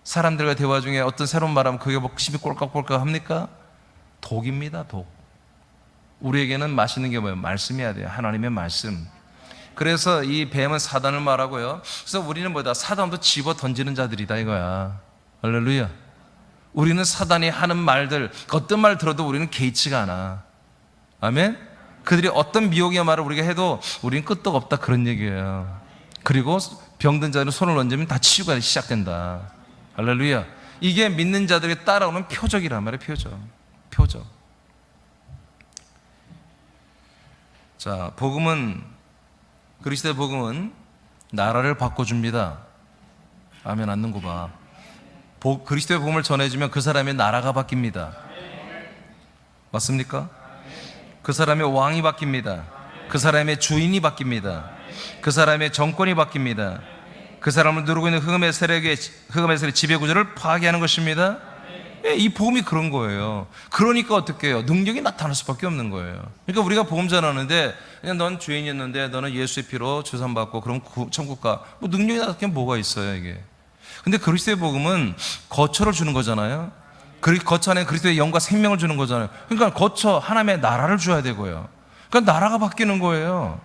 사람들과 대화 중에 어떤 새로운 말하면 그게 먹심이 꼴깍꼴깍 합니까? 독입니다, 독. 우리에게는 맛있는 게 뭐예요? 말씀이어야 돼요. 하나님의 말씀. 그래서 이 뱀은 사단을 말하고요. 그래서 우리는 뭐다? 사단도 집어 던지는 자들이다 이거야. 할렐루야. 우리는 사단이 하는 말들, 어떤 말 들어도 우리는 개의치가 않아. 아멘? 그들이 어떤 미혹의 말을 우리가 해도 우리는 끄떡 없다 그런 얘기예요. 그리고 병든 자는 손을 얹으면 다 치유가 시작된다. 할렐루야. 이게 믿는 자들이 따라오는 표적이란 말이에요. 표적. 자, 그리스도의 복음은 나라를 바꿔줍니다. 아멘. 안 는거 봐. 그리스도의 복음을 전해주면 그 사람의 나라가 바뀝니다. 맞습니까? 그 사람의 왕이 바뀝니다. 그 사람의 주인이 바뀝니다. 그 사람의 정권이 바뀝니다. 그 사람을 누르고 있는 흑암의 세력의 지배구조를 파괴하는 것입니다. 이 복음이 그런 거예요. 그러니까 어떻게 해요? 능력이 나타날 수밖에 없는 거예요. 그러니까 우리가 복음 전하는데 그냥 넌 죄인이었는데 너는 예수의 피로 주산받고 그럼 천국 가. 뭐 능력이 나타날 게 뭐가 있어요 이게. 근데 그리스도의 복음은 거처를 주는 거잖아요. 거처 안에 그리스도의 영과 생명을 주는 거잖아요. 그러니까 거처 하나님의 나라를 줘야 되고요. 그러니까 나라가 바뀌는 거예요.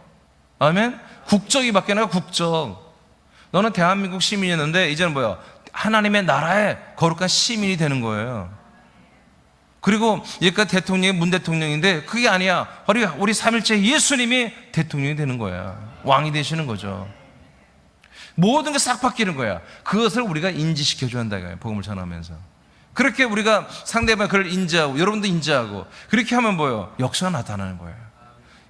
아멘? 국적이 바뀌는 거야. 국적. 너는 대한민국 시민이었는데 이제는 뭐야? 하나님의 나라의 거룩한 시민이 되는 거예요. 그리고 여기까지 대통령이 문 대통령인데 그게 아니야. 우리 삼일째 예수님이 대통령이 되는 거야. 왕이 되시는 거죠. 모든 게 싹 바뀌는 거야. 그것을 우리가 인지시켜줘야 한다 이거예요. 복음을 전하면서. 그렇게 우리가 상대방 그를 인지하고 여러분도 인지하고 그렇게 하면 뭐예요? 역사가 나타나는 거예요.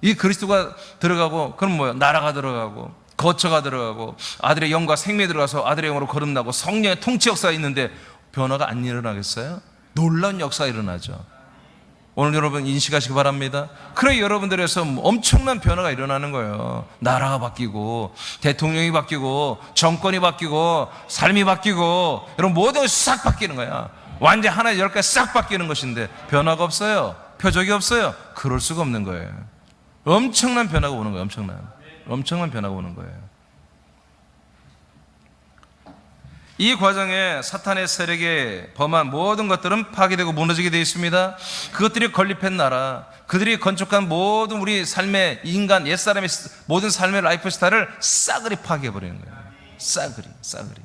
이 그리스도가 들어가고 그럼 뭐예요? 나라가 들어가고 거처가 들어가고 아들의 영과 생명이 들어가서 아들의 영으로 거듭나고 성령의 통치 역사가 있는데 변화가 안 일어나겠어요? 놀라운 역사가 일어나죠. 오늘 여러분 인식하시기 바랍니다. 그래 여러분들에서 엄청난 변화가 일어나는 거예요. 나라가 바뀌고 대통령이 바뀌고 정권이 바뀌고 삶이 바뀌고 여러분 모든 것이 싹 바뀌는 거야. 완전 하나의 열 가지 싹 바뀌는 것인데 변화가 없어요. 표적이 없어요. 그럴 수가 없는 거예요. 엄청난 변화가 오는 거예요. 엄청난 변화가 오는 거예요. 이 과정에 사탄의 세력에 범한 모든 것들은 파괴되고 무너지게 되어 있습니다. 그것들이 건립한 나라, 그들이 건축한 모든 우리 삶의 인간, 옛사람의 모든 삶의 라이프 스타일을 싸그리 파괴해버리는 거예요. 싸그리.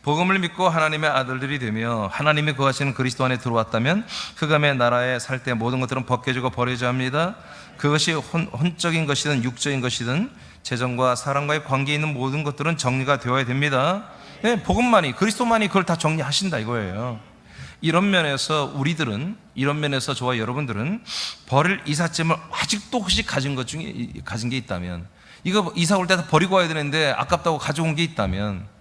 복음을 믿고 하나님의 아들들이 되며 하나님이 거하시는 그리스도 안에 들어왔다면 흑암의 나라에 살 때 모든 것들은 벗겨지고 버려져야 합니다. 그것이 혼적인 것이든 육적인 것이든 재정과 사람과의 관계에 있는 모든 것들은 정리가 되어야 됩니다. 네, 복음만이 그리스도만이 그걸 다 정리하신다 이거예요. 이런 면에서 저와 여러분들은 버릴 이삿짐을 아직도 혹시 가진 게 있다면 이거 이사 올 때 다 버리고 와야 되는데 아깝다고 가져온 게 있다면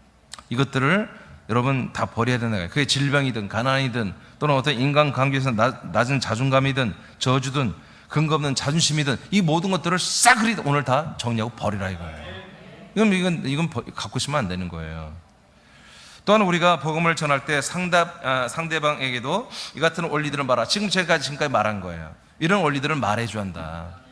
이것들을 여러분 다 버려야 된다. 그게 질병이든 가난이든 또는 어떤 인간관계에서 낮은 자존감이든 저주든 근거 없는 자존심이든 이 모든 것들을 싸그리 오늘 다 정리하고 버리라 이거예요. 이건 갖고 있으면 안 되는 거예요. 또한 우리가 복음을 전할 때 상대방에게도 이 같은 원리들을 말하. 지금까지 말한 거예요. 이런 원리들을 말해줘야 한다.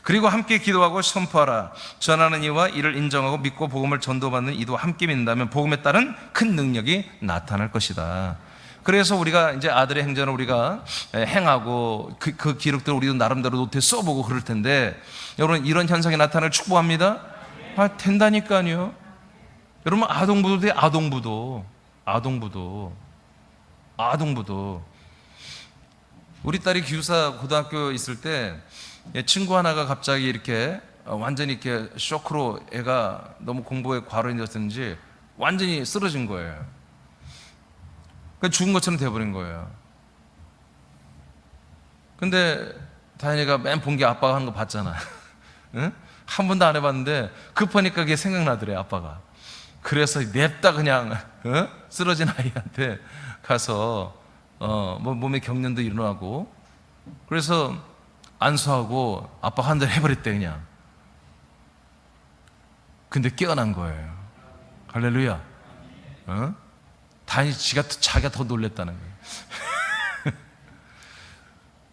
그리고 함께 기도하고 선포하라. 전하는 이와 이를 인정하고 믿고 복음을 전도받는 이도 함께 믿는다면 복음에 따른 큰 능력이 나타날 것이다. 그래서 우리가 이제 아들의 행전을 우리가 행하고 그 기록들을 우리도 나름대로 노트에 써보고 그럴 텐데 여러분 이런 현상이 나타날 축복합니다. 된다니까요. 여러분 아동부도 돼. 아동부도 우리 딸이 기숙사 고등학교 있을 때 친구 하나가 갑자기 이렇게 완전히 이렇게 쇼크로 애가 너무 공부에 과로해졌든지 완전히 쓰러진 거예요. 그러니까 죽은 것처럼 돼버린 거예요. 근데 다현이가 맨 본 게 아빠가 한 거 봤잖아. 응? 한 번도 안 해봤는데 급하니까 그게 생각나더래 아빠가. 그래서 냅다 그냥 쓰러진 아이한테 가서 뭐 몸에 경련도 일어나고 그래서 안수하고 아빠가 한 대를 해버렸대 그냥. 근데 깨어난 거예요. 할렐루야. 다행히 자기가 더 놀랬다는 거예요.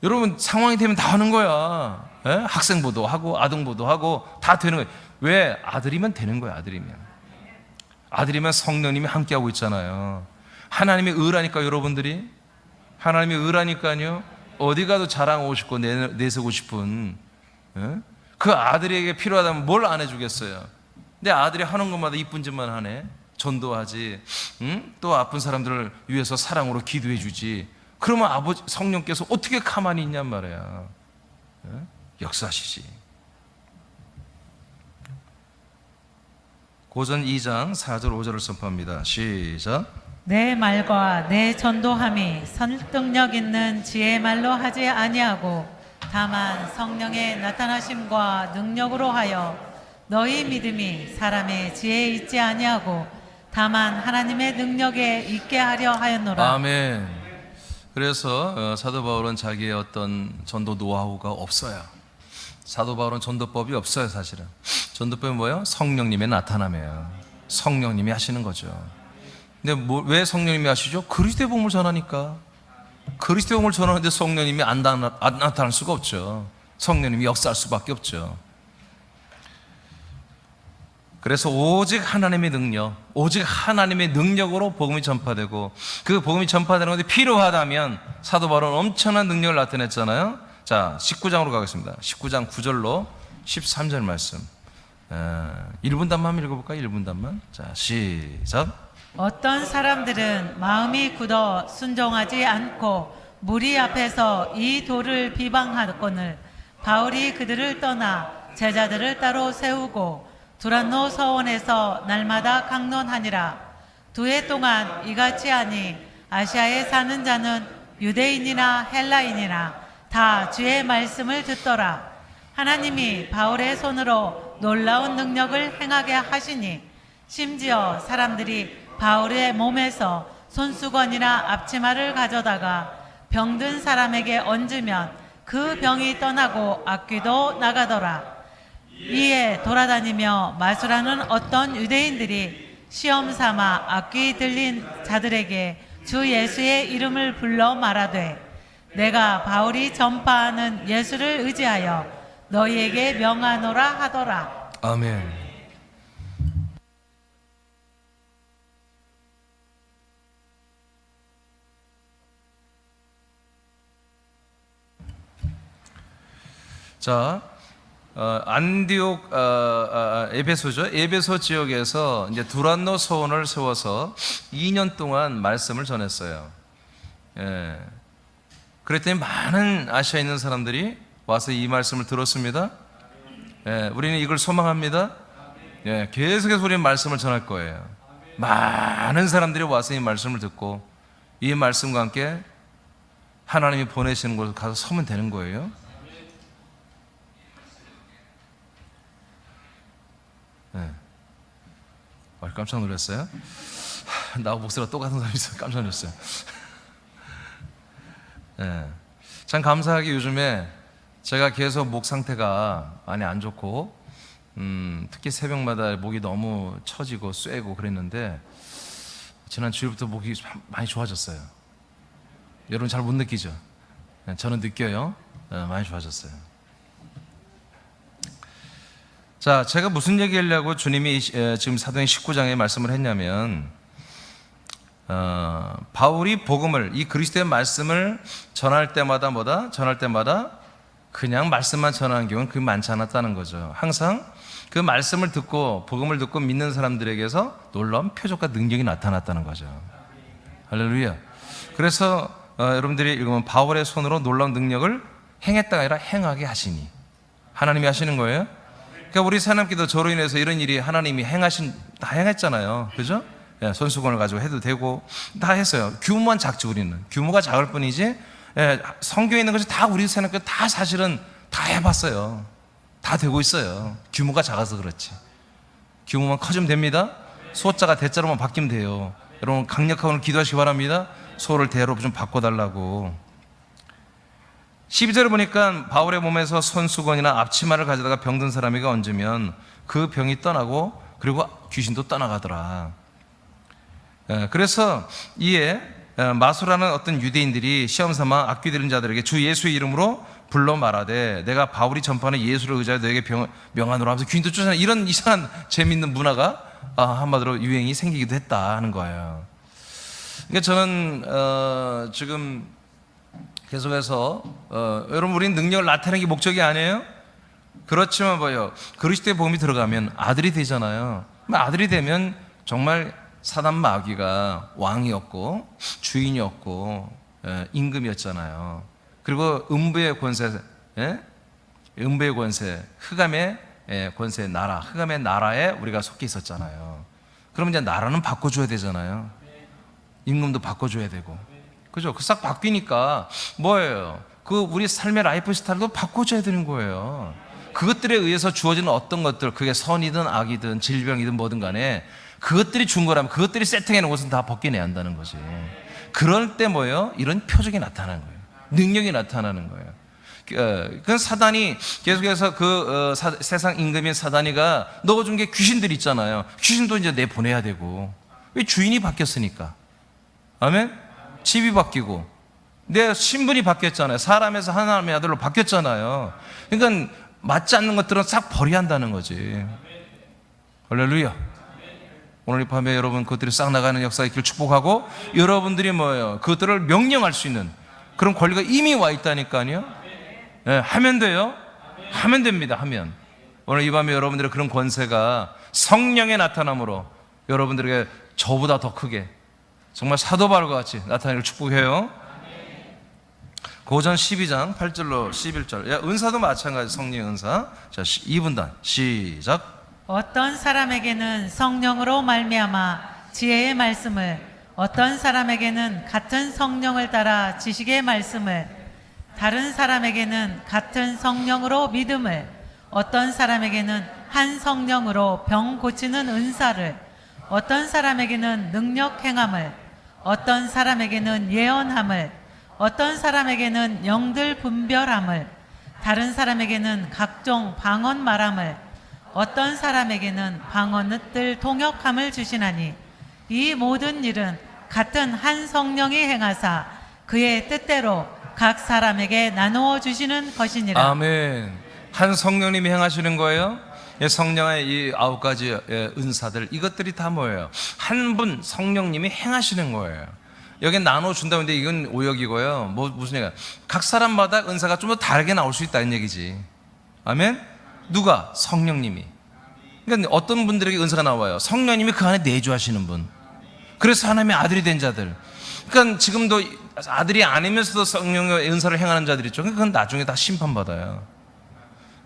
여러분 상황이 되면 다 하는 거야. 학생부도 하고 아동부도 하고 다 되는 거예요. 왜? 아들이면 되는 거예요. 아들이면 성령님이 함께하고 있잖아요. 하나님이 의라니까 여러분들이, 하나님이 의라니까요. 어디 가도 자랑하고 싶고 내세우고 싶은 그 아들에게 필요하다면 뭘 안 해주겠어요. 내 아들이 하는 것마다 이쁜 짓만 하네. 전도하지, 또 아픈 사람들을 위해서 사랑으로 기도해 주지. 그러면 아버지 성령께서 어떻게 가만히 있냔 말이야. 역사하시지. 고전 2장 4절 5절을 선포합니다. 시작. 내 말과 내 전도함이 설득력 있는 지혜의 말로 하지 아니하고 다만 성령의 나타나심과 능력으로 하여 너희 믿음이 사람의 지혜에 있지 아니하고 다만 하나님의 능력에 있게 하려 하였노라. 아멘. 그래서 사도 바울은 자기의 어떤 전도 노하우가 없어요. 사도 바울은 전도법이 없어요. 사실은 전도법이 뭐예요? 성령님의 나타남이에요. 성령님이 하시는 거죠. 근데 왜 성령님이 하시죠? 그리스도의 복음을 전하니까. 그리스도의 복음을 전하는데 성령님이 안 나타날 수가 없죠. 성령님이 역사할 수밖에 없죠. 그래서 오직 하나님의 능력, 오직 하나님의 능력으로 복음이 전파되고, 그 복음이 전파되는 것이 필요하다면 사도 바울은 엄청난 능력을 나타냈잖아요. 자, 19장으로 가겠습니다. 19장 9절로 13절 말씀. 1분 단만 읽어볼까요? 1분 단만. 자, 시작. 어떤 사람들은 마음이 굳어 순종하지 않고 무리 앞에서 이 돌을 비방하거늘 바울이 그들을 떠나 제자들을 따로 세우고 두란노 서원에서 날마다 강론하니라. 2해 동안 이같이 하니 아시아에 사는 자는 유대인이나 헬라인이나 다 주의 말씀을 듣더라. 하나님이 바울의 손으로 놀라운 능력을 행하게 하시니 심지어 사람들이 바울의 몸에서 손수건이나 앞치마를 가져다가 병든 사람에게 얹으면 그 병이 떠나고 악귀도 나가더라. 이에 돌아다니며 마술하는 어떤 유대인들이 시험 삼아 악귀 들린 자들에게 주 예수의 이름을 불러 말하되 내가 바울이 전파하는 예수를 의지하여 너희에게 명하노라 하더라. 아멘. 자, 안디옥, 에베소죠. 에베소 지역에서 이제 두란노 서원을 세워서 2년 동안 말씀을 전했어요. 예. 그랬더니 많은 아시아에 있는 사람들이 와서 이 말씀을 들었습니다. 예. 우리는 이걸 소망합니다. 예. 계속해서 우리는 말씀을 전할 거예요. 많은 사람들이 와서 이 말씀을 듣고 이 말씀과 함께 하나님이 보내시는 곳에 가서 서면 되는 거예요. 네. 깜짝 놀랐어요. 나하고 목소리가 똑같은 사람이 있어서 깜짝 놀랐어요. 네. 참 감사하게 요즘에 제가 계속 목 상태가 많이 안 좋고 특히 새벽마다 목이 너무 처지고 쇠고 그랬는데 지난 주일부터 목이 많이 좋아졌어요. 여러분 잘 못 느끼죠? 네, 저는 느껴요. 많이 좋아졌어요. 자, 제가 무슨 얘기하려고 주님이 지금 사도행 19장에 말씀을 했냐면 바울이 복음을, 이 그리스도의 말씀을 전할 때마다 전할 때마다 그냥 말씀만 전하는 경우는 그게 많지 않았다는 거죠. 항상 그 말씀을 듣고 복음을 듣고 믿는 사람들에게서 놀라운 표적과 능력이 나타났다는 거죠. 할렐루야. 그래서 여러분들이 읽으면 바울의 손으로 놀라운 능력을 행했다가 아니라 행하게 하시니, 하나님이 하시는 거예요. 그러니까 우리 새남기도 저로 인해서 이런 일이 하나님이 다 행했잖아요. 그죠? 예, 손수건을 가지고 해도 되고 다 했어요. 규모만 작지. 우리는 규모가 작을 뿐이지, 예, 성경에 있는 것이 다 우리 새남기도 다 사실은 다 해봤어요. 다 되고 있어요. 규모가 작아서 그렇지. 규모만 커지면 됩니다. 소자가 대자로만 바뀌면 돼요. 여러분 강력하고 기도하시기 바랍니다. 소를 대로 좀 바꿔달라고. 12절을 보니까 바울의 몸에서 손수건이나 앞치마를 가져다가 병든 사람에게 얹으면 그 병이 떠나고 그리고 귀신도 떠나가더라. 그래서 이에 마소라는 어떤 유대인들이 시험 삼아 악귀 들린 자들에게 주 예수의 이름으로 불러 말하되 내가 바울이 전파하는 예수를 의지하여 너에게 명하노라 하면서 귀인도 쫓아내는 이런 이상한 재미있는 문화가 한마디로 유행이 생기기도 했다 하는 거예요. 그러니까 저는 지금 계속해서 여러분 우리는 능력을 나타내는 게 목적이 아니에요? 그렇지만 뭐요? 그리스도의 복음이 들어가면 아들이 되잖아요. 아들이 되면 정말 사단 마귀가 왕이었고 주인이었고 임금이었잖아요. 그리고 음부의 권세, 음부의 권세, 흑암의 권세 나라, 흑암의 나라에 우리가 속해 있었잖아요. 그러면 이제 나라는 바꿔줘야 되잖아요. 임금도 바꿔줘야 되고, 그죠? 그 싹 바뀌니까 뭐예요? 그 우리 삶의 라이프 스타일도 바꿔줘야 되는 거예요. 그것들에 의해서 주어지는 어떤 것들, 그게 선이든 악이든 질병이든 뭐든 간에 그것들이 준 거라면 그것들이 세팅해 놓은 것은 다 벗겨내야 한다는 거지. 그럴 때 뭐예요? 이런 표적이 나타나는 거예요. 능력이 나타나는 거예요. 그 사단이 계속해서 세상 임금인 사단이가 넣어준 게 귀신들 있잖아요. 귀신도 이제 내보내야 되고. 왜? 주인이 바뀌었으니까. 아멘? 집이 바뀌고 내 신분이 바뀌었잖아요. 사람에서 하나님의 아들로 바뀌었잖아요. 그러니까 맞지 않는 것들은 싹 버려야 한다는 거지. 할렐루야. 오늘 이 밤에 여러분 그것들이 싹 나가는 역사의 길 축복하고, 여러분들이 뭐예요? 그것들을 명령할 수 있는 그런 권리가 이미 와 있다니까요. 하면 돼요. 하면 됩니다. 하면. 오늘 이 밤에 여러분들의 그런 권세가 성령의 나타남으로 여러분들에게 저보다 더 크게 정말 사도 바울과 같이 나타나기를 축복해요. 고전 12장 8절로 11절. 은사도 마찬가지. 성령의 은사. 자, 2분단 시작. 어떤 사람에게는 성령으로 말미암아 지혜의 말씀을, 어떤 사람에게는 같은 성령을 따라 지식의 말씀을, 다른 사람에게는 같은 성령으로 믿음을, 어떤 사람에게는 한 성령으로 병 고치는 은사를, 어떤 사람에게는 능력 행함을, 어떤 사람에게는 예언함을, 어떤 사람에게는 영들 분별함을, 다른 사람에게는 각종 방언 말함을, 어떤 사람에게는 방언들 통역함을 주시나니 이 모든 일은 같은 한 성령이 행하사 그의 뜻대로 각 사람에게 나누어 주시는 것이니라. 아멘. 한 성령님이 행하시는 거예요. 성령의 이 9가지 은사들, 이것들이 다 뭐예요? 한 분 성령님이 행하시는 거예요. 여기 나눠준다고 했는데 이건 오역이고요. 무슨 얘기야? 각 사람마다 은사가 좀 더 다르게 나올 수 있다는 얘기지. 아멘? 누가? 성령님이. 그러니까 어떤 분들에게 은사가 나와요? 성령님이 그 안에 내주하시는 분. 그래서 하나님의 아들이 된 자들. 그러니까 지금도 아들이 아니면서도 성령의 은사를 행하는 자들 있죠. 그건 나중에 다 심판받아요.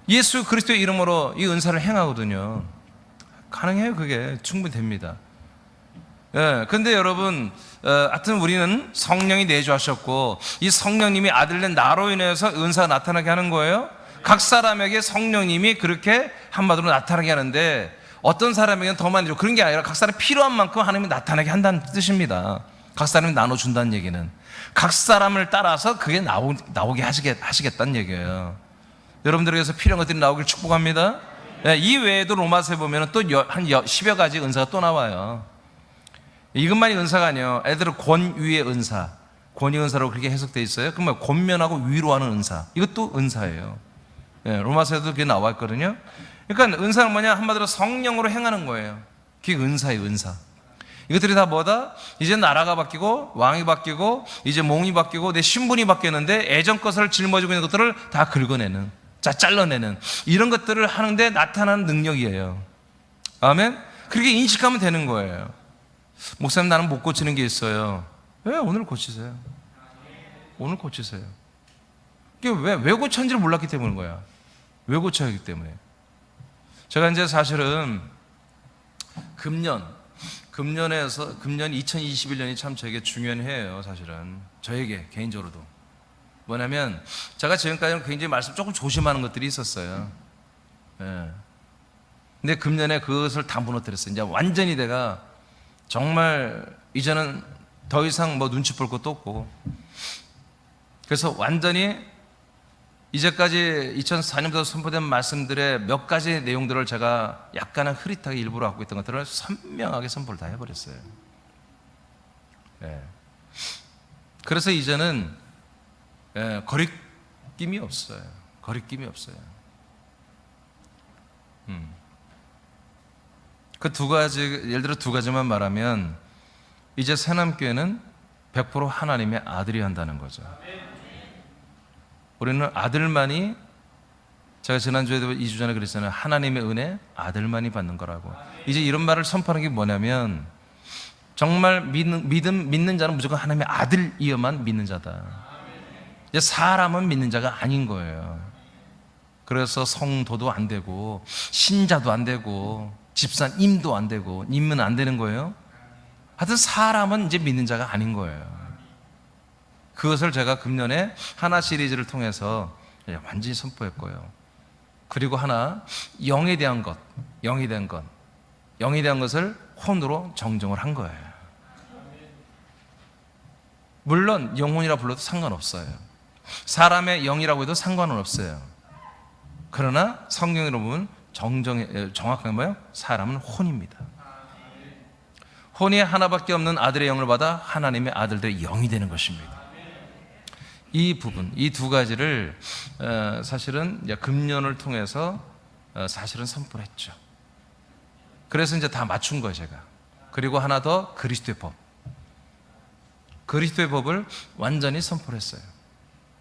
예수 그리스도의 이름으로 이 은사를 행하거든요. 가능해요. 그게 충분히 됩니다. 근데 여러분, 하여튼 우리는 성령이 내주하셨고 이 성령님이 아들 된 나로 인해서 은사가 나타나게 하는 거예요. 각 사람에게 성령님이 그렇게 한마디로 나타나게 하는데, 어떤 사람에게는 더 많이 줘. 그런 게 아니라 각 사람 필요한 만큼 하나님이 나타나게 한다는 뜻입니다. 각 사람이 나눠준다는 얘기는 각 사람을 따라서 그게 나오게 하시겠다는 얘기예요. 여러분들에게서 필요한 것들이 나오길 축복합니다. 이 외에도 로마서에 보면 또 한 10여 가지 은사가 또 나와요. 이것만이 은사가 아니에요. 애들은 권위의 은사, 권위 은사로 그렇게 해석되어 있어요. 그러면 권면하고 위로하는 은사, 이것도 은사예요. 로마서에도 그게 나와 있거든요. 그러니까 은사는 뭐냐? 한마디로 성령으로 행하는 거예요. 그게 은사예요. 은사. 이것들이 다 뭐다? 이제 나라가 바뀌고 왕이 바뀌고 이제 몸이 바뀌고 내 신분이 바뀌었는데 예전 것을 짊어지고 있는 것들을 다 긁어내는, 잘라내는 이런 것들을 하는데 나타나는 능력이에요. 아멘? 그렇게 인식하면 되는 거예요. 목사님, 나는 못 고치는 게 있어요. 왜? 오늘 고치세요. 오늘 고치세요. 이게 왜 고쳤는지를 몰랐기 때문인 거야. 왜 고쳐야 하기 때문에. 제가 이제 사실은 금년 2021년이 참 저에게 중요한 해예요. 사실은 저에게 개인적으로도. 뭐냐면 제가 지금까지는 굉장히 말씀 조금 조심하는 것들이 있었어요. 근데 금년에 그것을 다 무너뜨렸어요. 이제 완전히 내가 정말 이제는 더 이상 뭐 눈치 볼 것도 없고, 그래서 완전히 이제까지 2004년부터 선포된 말씀들의 몇 가지 내용들을 제가 약간은 흐릿하게 일부러 갖고 있던 것들을 선명하게 선포를 다 해버렸어요. 그래서 이제는 거리낌이 없어요. 거리낌이 없어요. 그 두 가지, 예를 들어 두 가지만 말하면 이제 새남교회는 100% 하나님의 아들이 한다는 거죠. 우리는 아들만이, 제가 지난주에도 2주 전에 그랬잖아요. 하나님의 은혜, 아들만이 받는 거라고. 이제 이런 말을 선포하는 게 뭐냐면 정말 믿는 자는 무조건 하나님의 아들이어만 믿는 자다. 이제 사람은 믿는 자가 아닌 거예요. 그래서 성도도 안 되고 신자도 안 되고 집사님도 안 되고 님은 안 되는 거예요. 하여튼 사람은 이제 믿는 자가 아닌 거예요. 그것을 제가 금년에 하나 시리즈를 통해서 완전히 선포했고요. 그리고 하나, 영에 대한 것, 영에 대한 것을 혼으로 정정을 한 거예요. 물론 영혼이라 불러도 상관없어요. 사람의 영이라고 해도 상관은 없어요. 그러나 성경으로 보면 정확하게 뭐예요? 사람은 혼입니다. 혼이 하나밖에 없는 아들의 영을 받아 하나님의 아들들의 영이 되는 것입니다. 이 부분, 이 두 가지를 사실은 이제 금년을 통해서 사실은 선포를 했죠. 그래서 이제 다 맞춘 거예요, 제가. 그리고 하나 더, 그리스도의 법. 그리스도의 법을 완전히 선포를 했어요.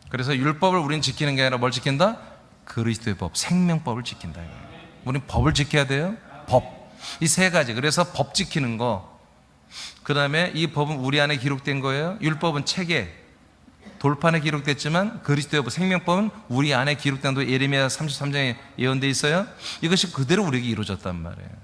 그래서 율법을 우리는 지키는 게 아니라 뭘 지킨다? 그리스도의 법, 생명법을 지킨다. 우리는 법을 지켜야 돼요. 법. 이 세 가지. 그래서 법 지키는 거. 그 다음에 이 법은 우리 안에 기록된 거예요. 율법은 책에, 돌판에 기록됐지만 그리스도의 생명법은 우리 안에 기록된 도 예레미야 33장에 예언되어 있어요. 이것이 그대로 우리에게 이루어졌단 말이에요.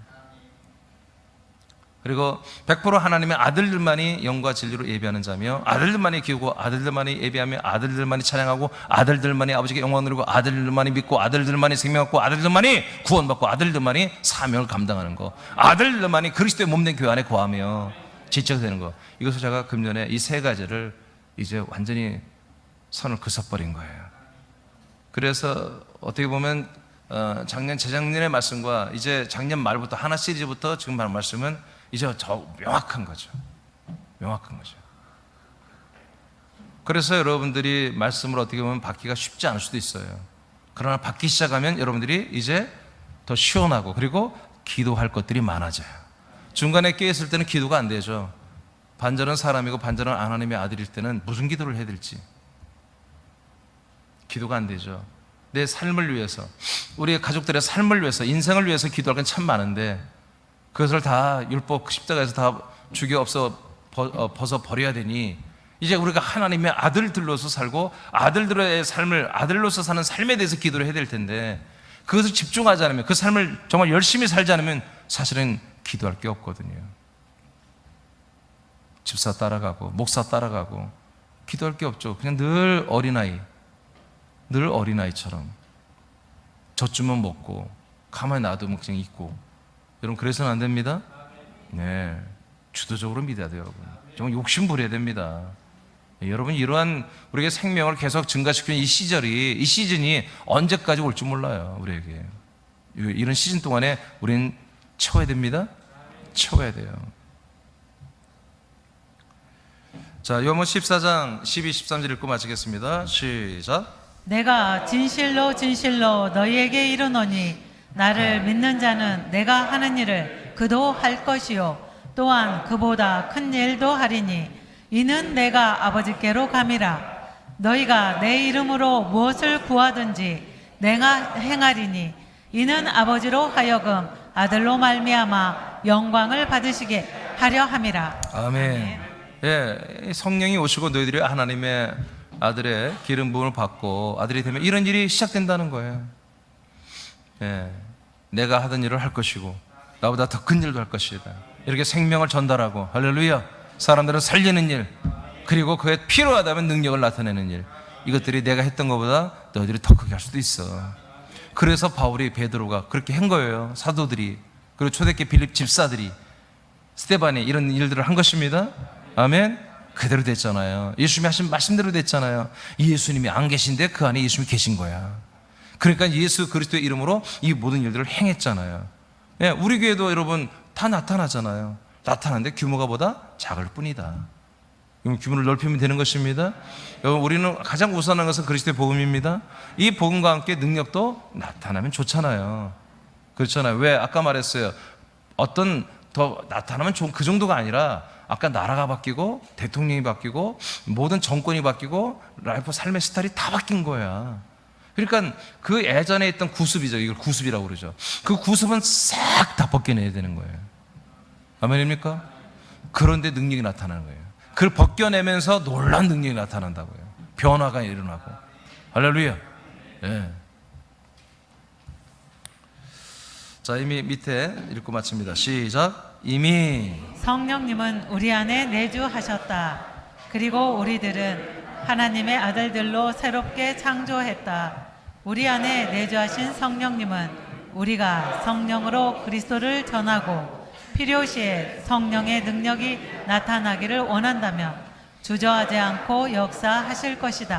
그리고 100% 하나님의 아들들만이 영과 진리로 예배하는 자며 아들들만이 기우고 아들들만이 예배하며 아들들만이 찬양하고 아들들만이 아버지께 영광 누리고 아들들만이 믿고 아들들만이 생명 얻고 아들들만이 구원받고 아들들만이 사명을 감당하는 거, 아들들만이 그리스도의 몸된 교회 안에 거하며 지체가 되는 거. 이것을 제가 금년에 이 세 가지를 이제 완전히 선을 그어버린 거예요. 그래서 어떻게 보면 작년 재작년의 말씀과 이제 작년 말부터 하나 시리즈부터 지금 말한 말씀은 이제 더 명확한 거죠. 명확한 거죠. 그래서 여러분들이 말씀을 어떻게 보면 받기가 쉽지 않을 수도 있어요. 그러나 받기 시작하면 여러분들이 이제 더 시원하고 그리고 기도할 것들이 많아져요. 중간에 깨있을 때는 기도가 안 되죠. 반절은 사람이고 반절은 하나님의 아들일 때는 무슨 기도를 해야 될지 기도가 안 되죠. 내 삶을 위해서, 우리 가족들의 삶을 위해서, 인생을 위해서 기도할 건 참 많은데 그것을 다 율법 십자가에서 다 죽여 벗어 버려야 되니 이제 우리가 하나님의 아들들로서 살고 아들들의 삶을, 아들로서 사는 삶에 대해서 기도를 해야 될 텐데 그것을 집중하지 않으면, 그 삶을 정말 열심히 살지 않으면 사실은 기도할 게 없거든요. 집사 따라가고 목사 따라가고 기도할 게 없죠. 그냥 늘 어린아이처럼 젖주면 먹고 가만히 놔두면 그냥 있고. 여러분 그래서는 안 됩니다. 네, 주도적으로 믿어야 돼요. 여러분 정말 욕심 부려야 됩니다. 여러분 이러한 우리에게 생명을 계속 증가시키는 이 시즌이 언제까지 올지 몰라요. 우리에게 이런 시즌 동안에 우리는 채워야 됩니다. 채워야 돼요. 자, 요한복음 14장 12, 13절 읽고 마치겠습니다. 시작. 내가 진실로 진실로 너희에게 이르노니 나를 믿는 자는 내가 하는 일을 그도 할 것이요 또한 그보다 큰 일도 하리니 이는 내가 아버지께로 감이라. 너희가 내 이름으로 무엇을 구하든지 내가 행하리니 이는 아버지로 하여금 아들로 말미암아 영광을 받으시게 하려 함이라. 아멘. 예, 성령이 오시고 너희들이 하나님의 아들의 기름 부음을 받고 아들이 되면 이런 일이 시작된다는 거예요. 예, 내가 하던 일을 할 것이고 나보다 더 큰 일도 할 것이다. 이렇게 생명을 전달하고 할렐루야. 사람들을 살리는 일, 그리고 그에 필요하다면 능력을 나타내는 일, 이것들이 내가 했던 것보다 너희들이 더 크게 할 수도 있어. 그래서 바울이, 베드로가 그렇게 한 거예요. 사도들이, 그리고 초대교회 빌립 집사들이, 스데반이 이런 일들을 한 것입니다. 아멘. 그대로 됐잖아요. 예수님이 하신 말씀대로 됐잖아요. 예수님이 안 계신데 그 안에 예수님이 계신 거야. 그러니까 예수 그리스도의 이름으로 이 모든 일들을 행했잖아요. 예, 우리 교회도 여러분 다 나타나잖아요. 나타나는데 규모가 보다 작을 뿐이다. 규모를 넓히면 되는 것입니다. 여러분, 우리는 가장 우선한 것은 그리스도의 복음입니다. 이 복음과 함께 능력도 나타나면 좋잖아요. 그렇잖아요. 왜? 아까 말했어요. 어떤 더 나타나면 좋은 그 정도가 아니라 아까 나라가 바뀌고 대통령이 바뀌고 모든 정권이 바뀌고 라이프 삶의 스타일이 다 바뀐 거야. 그러니까 그 예전에 있던 구습이죠. 이걸 구습이라고 그러죠. 그 구습은 싹 다 벗겨내야 되는 거예요. 아멘입니까? 그런데 능력이 나타나는 거예요. 그걸 벗겨내면서 놀라운 능력이 나타난다고요. 변화가 일어나고. 할렐루야. 예. 자, 이미 밑에 읽고 마칩니다. 시작. 이미 성령님은 우리 안에 내주하셨다. 그리고 우리들은 하나님의 아들들로 새롭게 창조했다. 우리 안에 내주하신 성령님은 우리가 성령으로 그리스도를 전하고 필요시에 성령의 능력이 나타나기를 원한다면 주저하지 않고 역사하실 것이다.